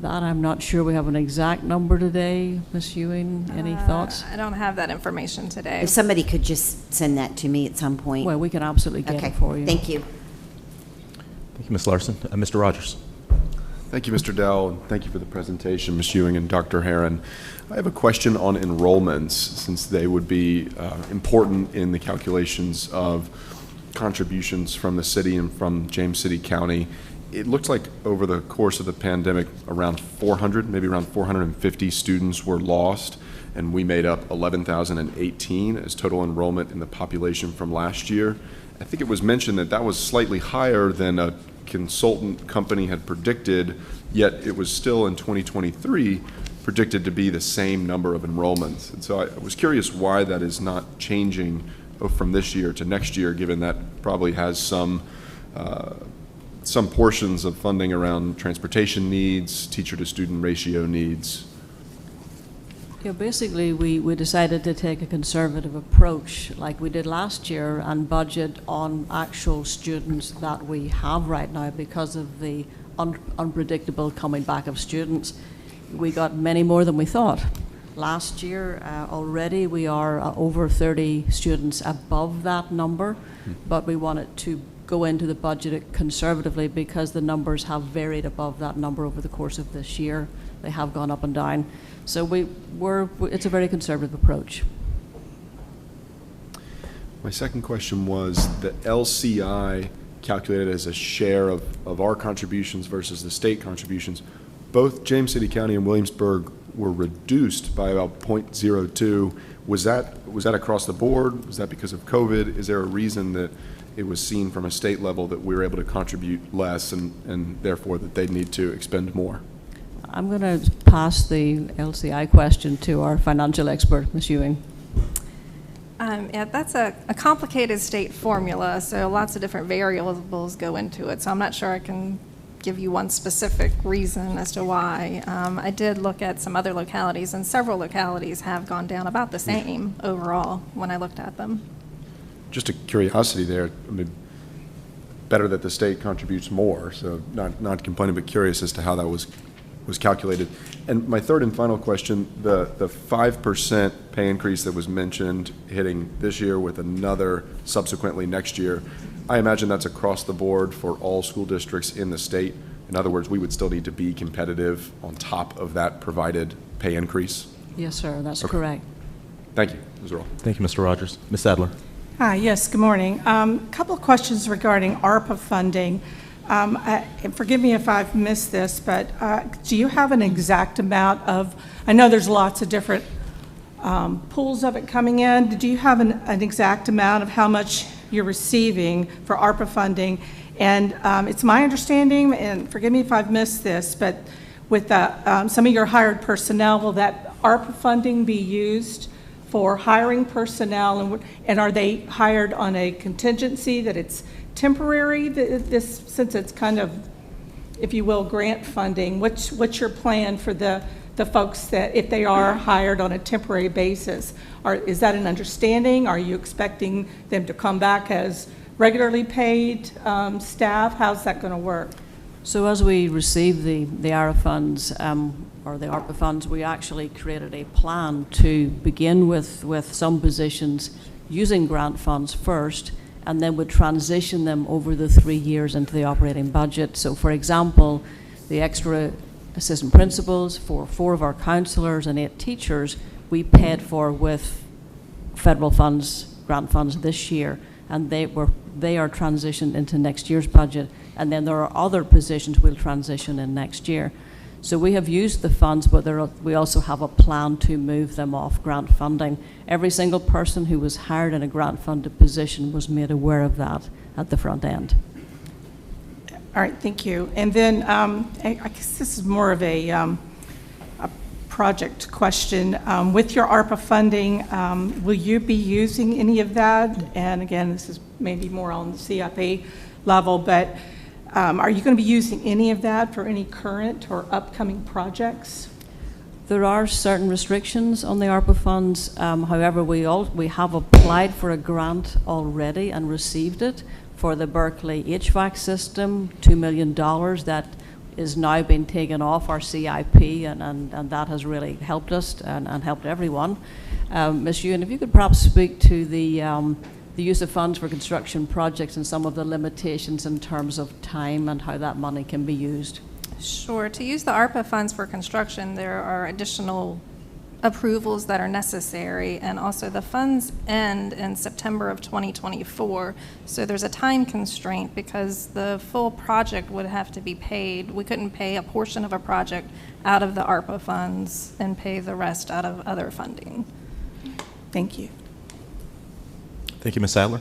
That I'm not sure we have an exact number today. Ms. Ewing, any thoughts? I don't have that information today. If somebody could just send that to me at some point. Well, we can absolutely get it for you. Thank you. Thank you, Ms. Larson. Mr. Rogers. Thank you, Mr. Dell, and thank you for the presentation, Ms. Ewing and Dr. Herron. I have a question on enrollments, since they would be important in the calculations of contributions from the city and from James City County. It looks like over the course of the pandemic, around 400, maybe around 450 students were lost, and we made up 11,018 as total enrollment in the population from last year. I think it was mentioned that that was slightly higher than a consultant company had predicted, yet it was still in 2023 predicted to be the same number of enrollments. And so I was curious why that is not changing from this year to next year, given that probably has some portions of funding around transportation needs, teacher-to-student ratio needs. Yeah, basically, we decided to take a conservative approach like we did last year and budget on actual students that we have right now because of the unpredictable coming back of students. We got many more than we thought. Last year, already we are over 30 students above that number, but we wanted to go into the budget conservatively because the numbers have varied above that number over the course of this year. They have gone up and down. So it's a very conservative approach. My second question was the LCI calculated as a share of our contributions versus the state contributions. Both James City County and Williamsburg were reduced by about 0.02. Was that across the board? Was that because of COVID? Is there a reason that it was seen from a state level that we were able to contribute less and therefore that they need to expend more? I'm going to pass the LCI question to our financial expert, Ms. Ewing. Yeah, that's a complicated state formula, so lots of different variables go into it. So I'm not sure I can give you one specific reason as to why. I did look at some other localities, and several localities have gone down about the same overall when I looked at them. Just a curiosity there. I mean, better that the state contributes more, so not complaining, but curious as to how that was calculated. And my third and final question, the 5% pay increase that was mentioned hitting this year with another subsequently next year, I imagine that's across the board for all school districts in the state. In other words, we would still need to be competitive on top of that provided pay increase? Yes, sir, that's correct. Thank you. Those are all. Thank you, Mr. Rogers. Ms. Sadler. Hi, yes, good morning. A couple of questions regarding ARPA funding. And forgive me if I've missed this, but do you have an exact amount of, I know there's lots of different pools of it coming in. Do you have an exact amount of how much you're receiving for ARPA funding? And it's my understanding, and forgive me if I've missed this, but with some of your hired personnel, will that ARPA funding be used for hiring personnel? And are they hired on a contingency that it's temporary, since it's kind of, if you will, grant funding? What's your plan for the folks that, if they are hired on a temporary basis? Is that an understanding? Are you expecting them to come back as regularly paid staff? How's that going to work? So as we received the ARA funds, or the ARPA funds, we actually created a plan to begin with some positions using grant funds first, and then would transition them over the 3 years into the operating budget. So for example, the extra assistant principals for 4 of our counselors and 8 teachers, we paid for with federal funds, grant funds this year, and they are transitioned into next year's budget. And then there are other positions we'll transition in next year. So we have used the funds, but we also have a plan to move them off grant funding. Every single person who was hired in a grant-funded position was made aware of that at the front end. All right, thank you. And then I guess this is more of a project question. With your ARPA funding, will you be using any of that? And again, this is maybe more on the CIP level, but are you going to be using any of that for any current or upcoming projects? There are certain restrictions on the ARPA funds. However, we have applied for a grant already and received it for the Berkeley HVAC system, $2 million that is now being taken off our CIP, and that has really helped us and helped everyone. Ms. Ewan, if you could perhaps speak to the use of funds for construction projects and some of the limitations in terms of time and how that money can be used. Sure. To use the ARPA funds for construction, there are additional approvals that are necessary, and also the funds end in September of 2024. So there's a time constraint because the full project would have to be paid. We couldn't pay a portion of a project out of the ARPA funds and pay the rest out of other funding. Thank you. Thank you, Ms. Sadler.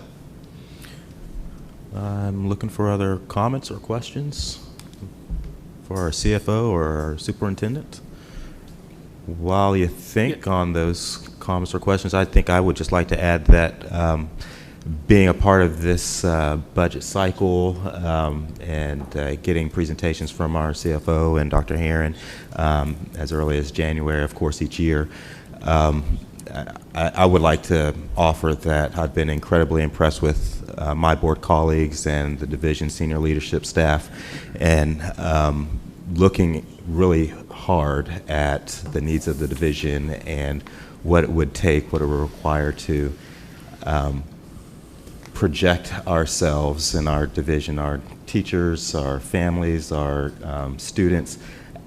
I'm looking for other comments or questions for our CFO or our superintendent. While you think on those comments or questions, I think I would just like to add that being a part of this budget cycle and getting presentations from our CFO and Dr. Herron as early as January, of course, each year, I would like to offer that I've been incredibly impressed with my board colleagues and the division senior leadership staff, and looking really hard at the needs of the division and what it would take, what it would require to project ourselves and our division, our teachers, our families, our students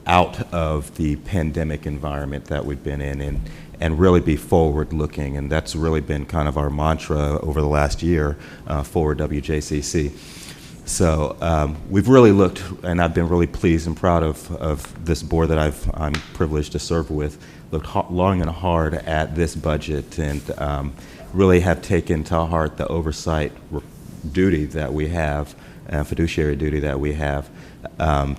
out of the pandemic environment that we've been in, and really be forward-looking. And that's really been kind of our mantra over the last year, Forward WJCC. So we've really looked, and I've been really pleased and proud of this board that I'm privileged to serve with, looked long and hard at this budget, and really have taken to heart the oversight duty that we have, fiduciary duty that we have,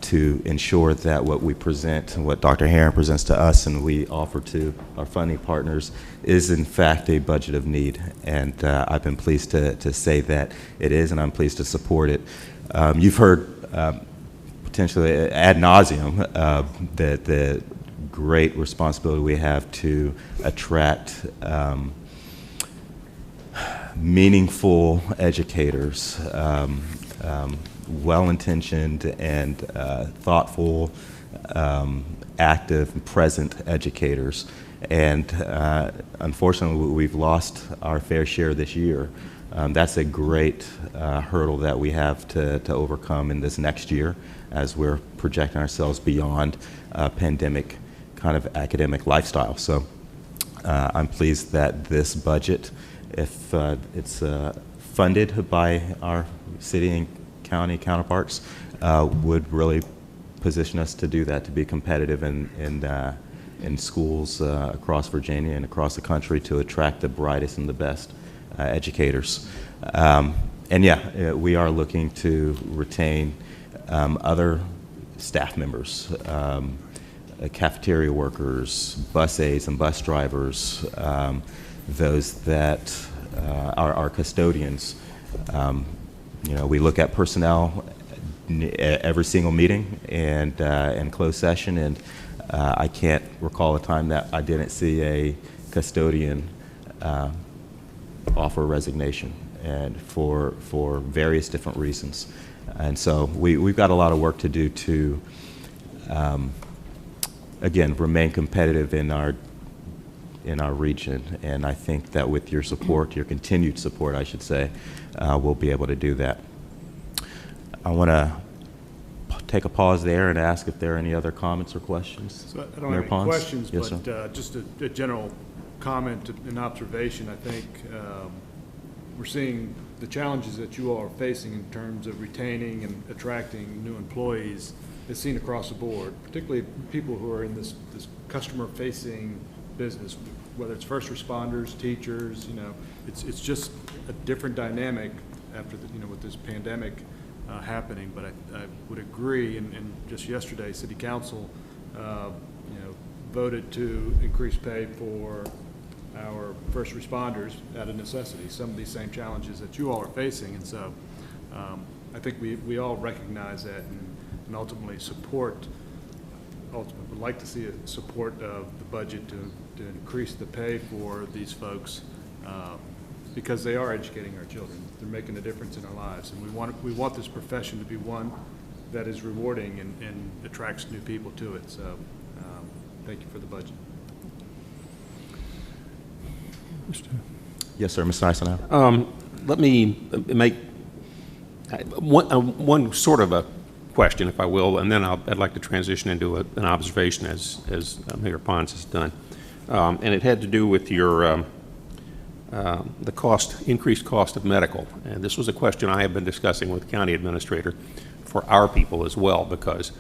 to ensure that what we present and what Dr. Herron presents to us and we offer to our funding partners is in fact a budget of need. And I've been pleased to say that it is, and I'm pleased to support it. You've heard potentially ad nauseum the great responsibility we have to attract meaningful educators, well-intentioned and thoughtful, active, present educators. And unfortunately, we've lost our fair share this year. That's a great hurdle that we have to overcome in this next year as we're projecting ourselves beyond pandemic kind of academic lifestyle. So I'm pleased that this budget, if it's funded by our city and county counterparts, would really position us to do that, to be competitive in schools across Virginia and across the country, to attract the brightest and the best educators. And yeah, we are looking to retain other staff members, cafeteria workers, bus aides and bus drivers, those that are our custodians. You know, we look at personnel every single meeting and in closed session, and I can't recall a time that I didn't see a custodian offer resignation, and for various different reasons. And so we've got a lot of work to do to, again, remain competitive in our region. And I think that with your support, your continued support, I should say, we'll be able to do that. I want to take a pause there and ask if there are any other comments or questions. So I don't Mayor have any Pons? questions, Yes, but sir. just a general comment and observation. I think we're seeing the challenges that you all are facing in terms of retaining and attracting new employees is seen across the board, particularly people who are in this customer-facing business, whether it's first responders, teachers. It's just a different dynamic after with this pandemic happening. But I would agree, and just yesterday, City Council, voted to increase pay for our first responders out of necessity, some of these same challenges that you all are facing. And so I think we all recognize that and ultimately would like to see a support of the budget to increase the pay for these folks because they are educating our children. They're making a difference in our lives. And we want this profession to be one that is rewarding and attracts new people to it. So thank you for the budget. Yes, sir, Mr. Eisenhower. Let me make one sort of a question, if I will, and then I'd like to transition into an observation as Mayor Pons has done. And it had to do with your the increased cost of medical. And this was a question I have been discussing with the county administrator for our people as well, because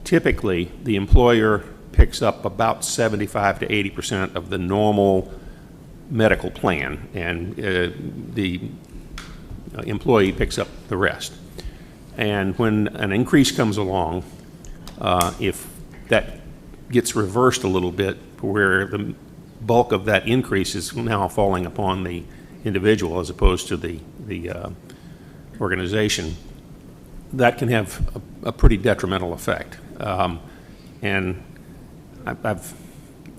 typically the employer picks up about 75 to 80% of the normal medical plan, and the employee picks up the rest. And when an increase comes along, if that gets reversed a little bit, where the bulk of that increase is now falling upon the individual as opposed to the organization, that can have a pretty detrimental effect. And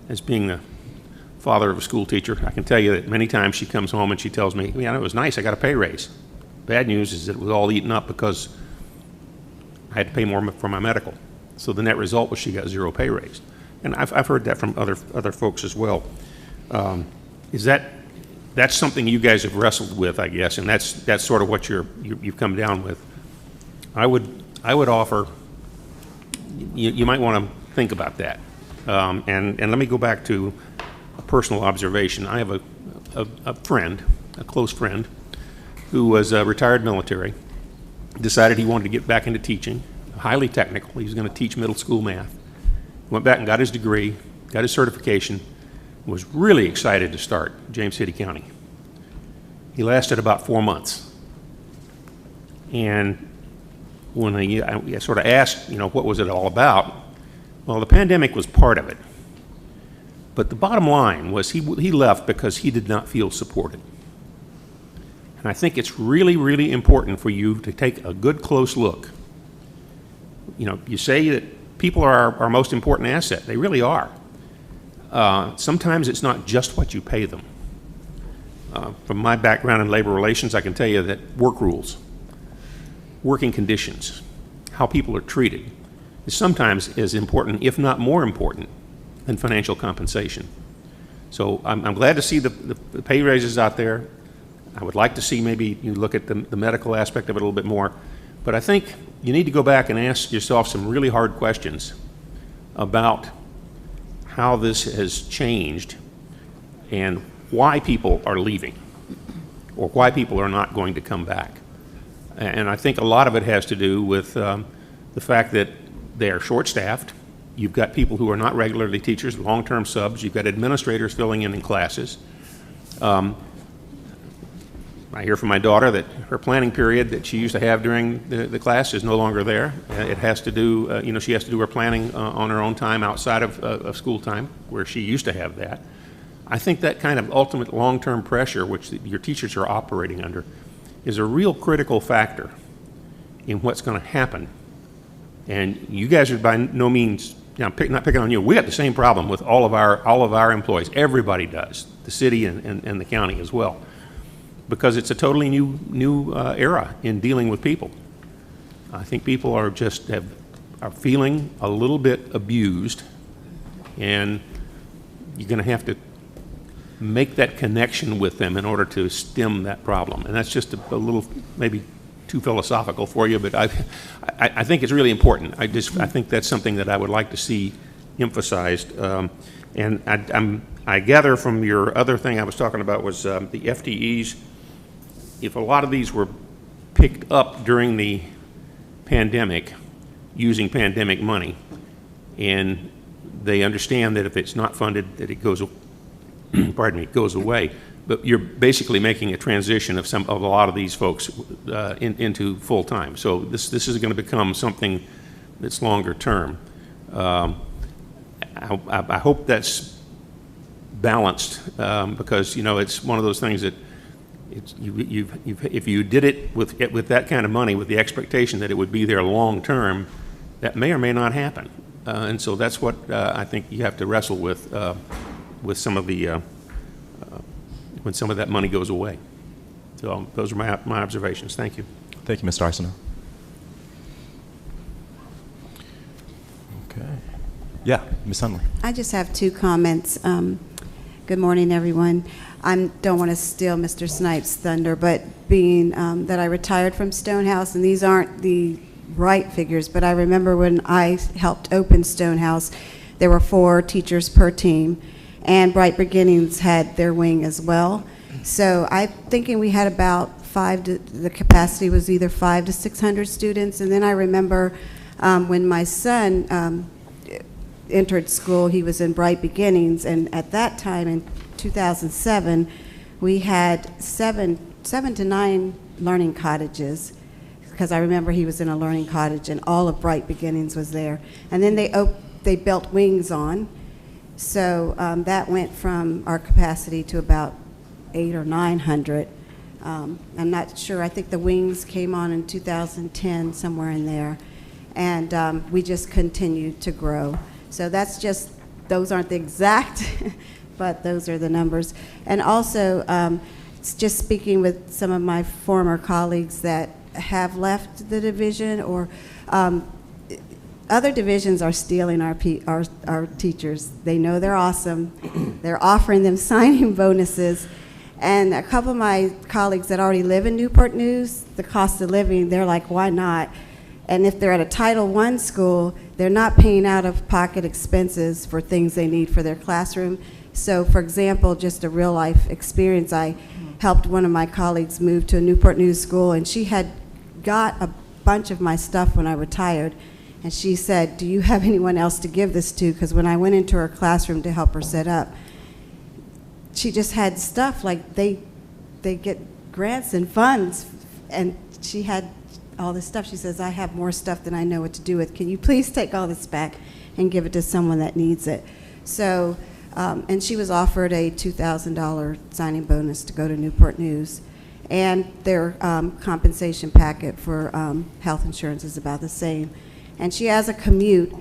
as being the father of a school teacher, I can tell you that many times she comes home and she tells me, "Yeah, it was nice, I got a pay raise." Bad news is that it was all eaten up because I had to pay more for my medical. So the net result was she got 0 pay raise. And I've heard that from other folks as well. That's something you guys have wrestled with, I guess, and that's sort of what you've come down with. I would offer you might want to think about that. And let me go back to a personal observation. I have a friend, a close friend, who was retired military, decided he wanted to get back into teaching, highly technical. He was going to teach middle school math. Went back and got his degree, got his certification, was really excited to start James City County. He lasted about 4 months. And when I sort of asked, what was it all about? Well, the pandemic was part of it. But the bottom line was he left because he did not feel supported. And I think it's really, really important for you to take a good, close look. You say that people are our most important asset. They really are. Sometimes it's not just what you pay them. From my background in labor relations, I can tell you that work rules, working conditions, how people are treated is sometimes as important, if not more important, than financial compensation. So I'm glad to see the pay raises out there. I would like to see maybe you look at the medical aspect of it a little bit more. But I think you need to go back and ask yourself some really hard questions about how this has changed and why people are leaving or why people are not going to come back. And I think a lot of it has to do with the fact that they are short-staffed. You've got people who are not regularly teachers, long-term subs. You've got administrators filling in classes. I hear from my daughter that her planning period that she used to have during the class is no longer there. It has to do, she has to do her planning on her own time outside of school time, where she used to have that. I think that kind of ultimate long-term pressure, which your teachers are operating under, is a real critical factor in what's going to happen. And you guys are by no means, not picking on you. We got the same problem with all of our employees. Everybody does, the city and the county as well, because it's a totally new era in dealing with people. I think people are are feeling a little bit abused, and you're going to have to make that connection with them in order to stem that problem. And that's just a little, maybe too philosophical for you, but I think it's really important. I think that's something that I would like to see emphasized. And I gather from your other thing I was talking about was the FTEs. If a lot of these were picked up during the pandemic, using pandemic money, and they understand that if it's not funded, that it goes, pardon me, it goes away. But you're basically making a transition of a lot of these folks into full time. So this is going to become something that's longer term. I hope that's balanced because it's one of those things that if you did it with that kind of money, with the expectation that it would be there long term, that may or may not happen. And so that's what I think you have to wrestle with some of the when some of that money goes away. So those are my observations. Thank you. Thank you, Mr. Arsenault. Okay. Yeah, Ms. Hunley. I just have two comments. Good morning, everyone. I don't want to steal Mr. Snipes' thunder, but being that I retired from Stonehouse, and these aren't the right figures, but I remember when I helped open Stonehouse, there were 4 teachers per team, and Bright Beginnings had their wing as well. So I'm thinking we had about the capacity was either 500 to 600 students, and then I remember when my son entered school, he was in Bright Beginnings, and at that time in 2007, we had 7 to 9 learning cottages, because I remember he was in a learning cottage and all of Bright Beginnings was there. And then they built wings on, so that went from our capacity to about 800 or 900. I'm not sure, I think the wings came on in 2010, somewhere in there, and we just continued to grow. So that's just, those aren't the exact, but those are the numbers. And also, it's just speaking with some of my former colleagues that have left the division, or other divisions are stealing our teachers. They know they're awesome. They're offering them signing bonuses. And a couple of my colleagues that already live in Newport News, the cost of living, they're like, why not? And if they're at a Title I school, they're not paying out-of-pocket expenses for things they need for their classroom. So, for example, just a real-life experience, I helped one of my colleagues move to a Newport News school, and she had got a bunch of my stuff when I retired, and she said, do you have anyone else to give this to? Because when I went into her classroom to help her set up, she just had stuff like they get grants and funds, and she had all this stuff. She says, I have more stuff than I know what to do with. Can you please take all this back and give it to someone that needs it? So, and she was offered a $2,000 signing bonus to go to Newport News. And their compensation packet for health insurance is about the same. And she has a commute,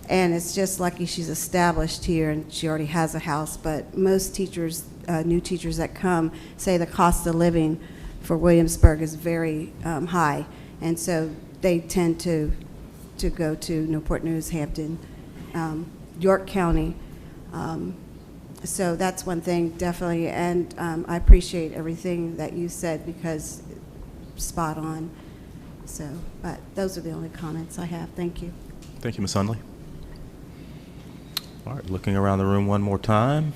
and it's just lucky she's established here and she already has a house. But most teachers, new teachers that come, say the cost of living for Williamsburg is very high. And so they tend to go to Newport News, Hampton, York County. So that's one thing, definitely. And I appreciate everything that you said, because spot on. So, but those are the only comments I have. Thank you. Thank you, Ms. Hunley. All right, looking around the room one more time.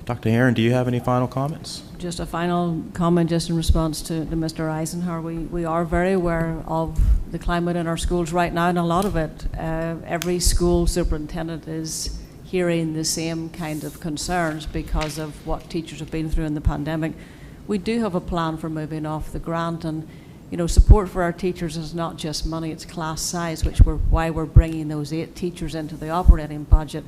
Dr. Aaron, do you have any final comments? Just a final comment just in response to Mr. Eisenhower. We are very aware of the climate in our schools right now, and a lot of it, every school superintendent is hearing the same kind of concerns because of what teachers have been through in the pandemic. We do have a plan for moving off the grant, and support for our teachers is not just money, it's class size, why we're bringing those 8 teachers into the operating budget.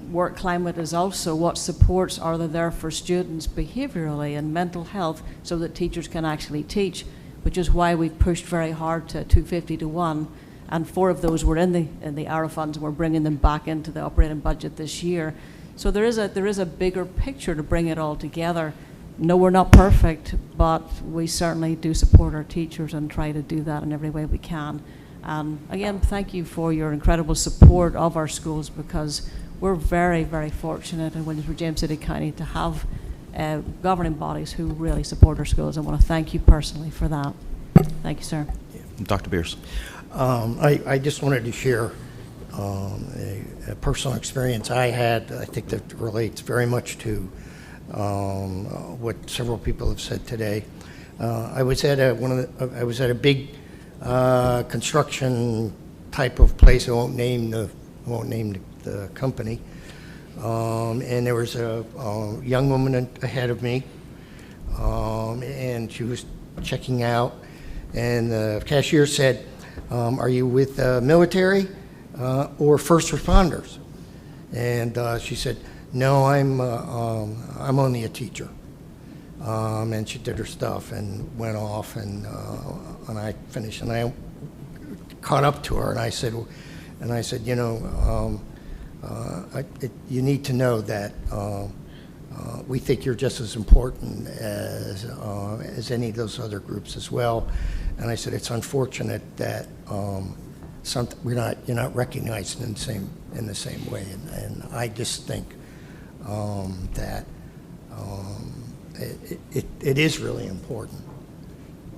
Work climate is also what supports are there for students behaviorally and mental health, so that teachers can actually teach, which is why we've pushed very hard to 250 to 1, and 4 of those were in the ARA funds, and we're bringing them back into the operating budget this year. So there is a bigger picture to bring it all together, No, we're not perfect, but we certainly do support our teachers and try to do that in every way we can. And again, thank you for your incredible support of our schools, because we're very, very fortunate in Williamsburg, James City County to have governing bodies who really support our schools. I want to thank you personally for that. Thank you, sir. Dr. Beers. I just wanted to share a personal experience I had. I think that relates very much to what several people have said today. I was at a big construction type of place. I won't name the company. And there was a young woman ahead of me, and she was checking out, and the cashier said, "Are you with the military or first responders?" And she said, "No, I'm only a teacher." And she did her stuff and went off, and I finished, and I caught up to her, and I said, you know, you need to know that we think you're just as important as any of those other groups as well. And I said, it's unfortunate that you're not recognized in the same way. And I just think that it is really important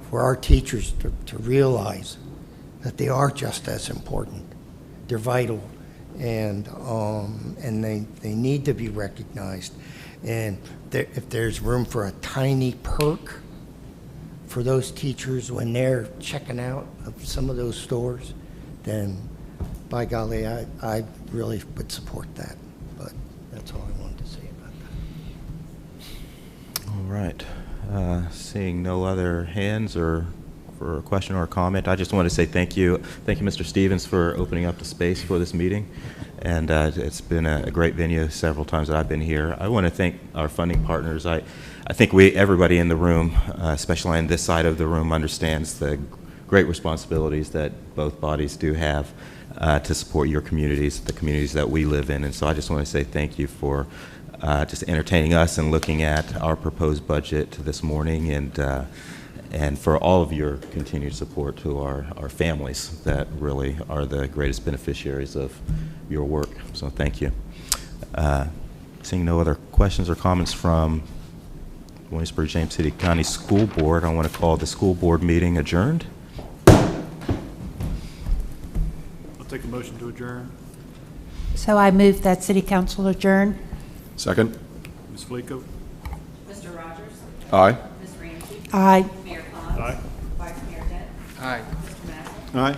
for our teachers to realize that they are just as important. They're vital, and they need to be recognized. And if there's room for a tiny perk for those teachers when they're checking out of some of those stores, then by golly, I really would support that. But that's all I wanted to say about that. All right. Seeing no other hands or for a question or a comment, I just want to say thank you. Thank you, Mr. Stevens, for opening up the space for this meeting. And it's been a great venue several times that I've been here. I want to thank our funding partners. I think everybody in the room, especially on this side of the room, understands the great responsibilities that both bodies do have to support your communities, the communities that we live in. And so I just want to say thank you for just entertaining us and looking at our proposed budget this morning, and for all of your continued support to our families that really are the greatest beneficiaries of your work. So thank you. Seeing no other questions or comments from Williamsburg James City County School Board, I want to call the school board meeting adjourned. I'll take a motion to adjourn. So I move that City Council adjourn. Second. Ms. Flico? Mr. Rogers? Aye. Ms. Ramsey? Aye. Mayor Collins? Aye. Vice Mayor Dent? Aye. Mr. Massey? Aye.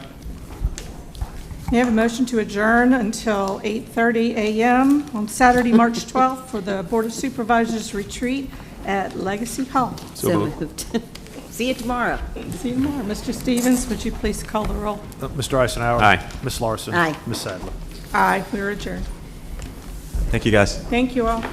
We have a motion to adjourn until 8:30 a.m. on Saturday, March 12th for the Board of Supervisors retreat at Legacy Hall. So moved. See you tomorrow. See you tomorrow. Mr. Stevens, would you please call the roll? Mr. Eisenhower? Aye. Ms. Larson? Aye. Ms. Sadler? Aye, we are adjourned. Thank you, guys. Thank you all.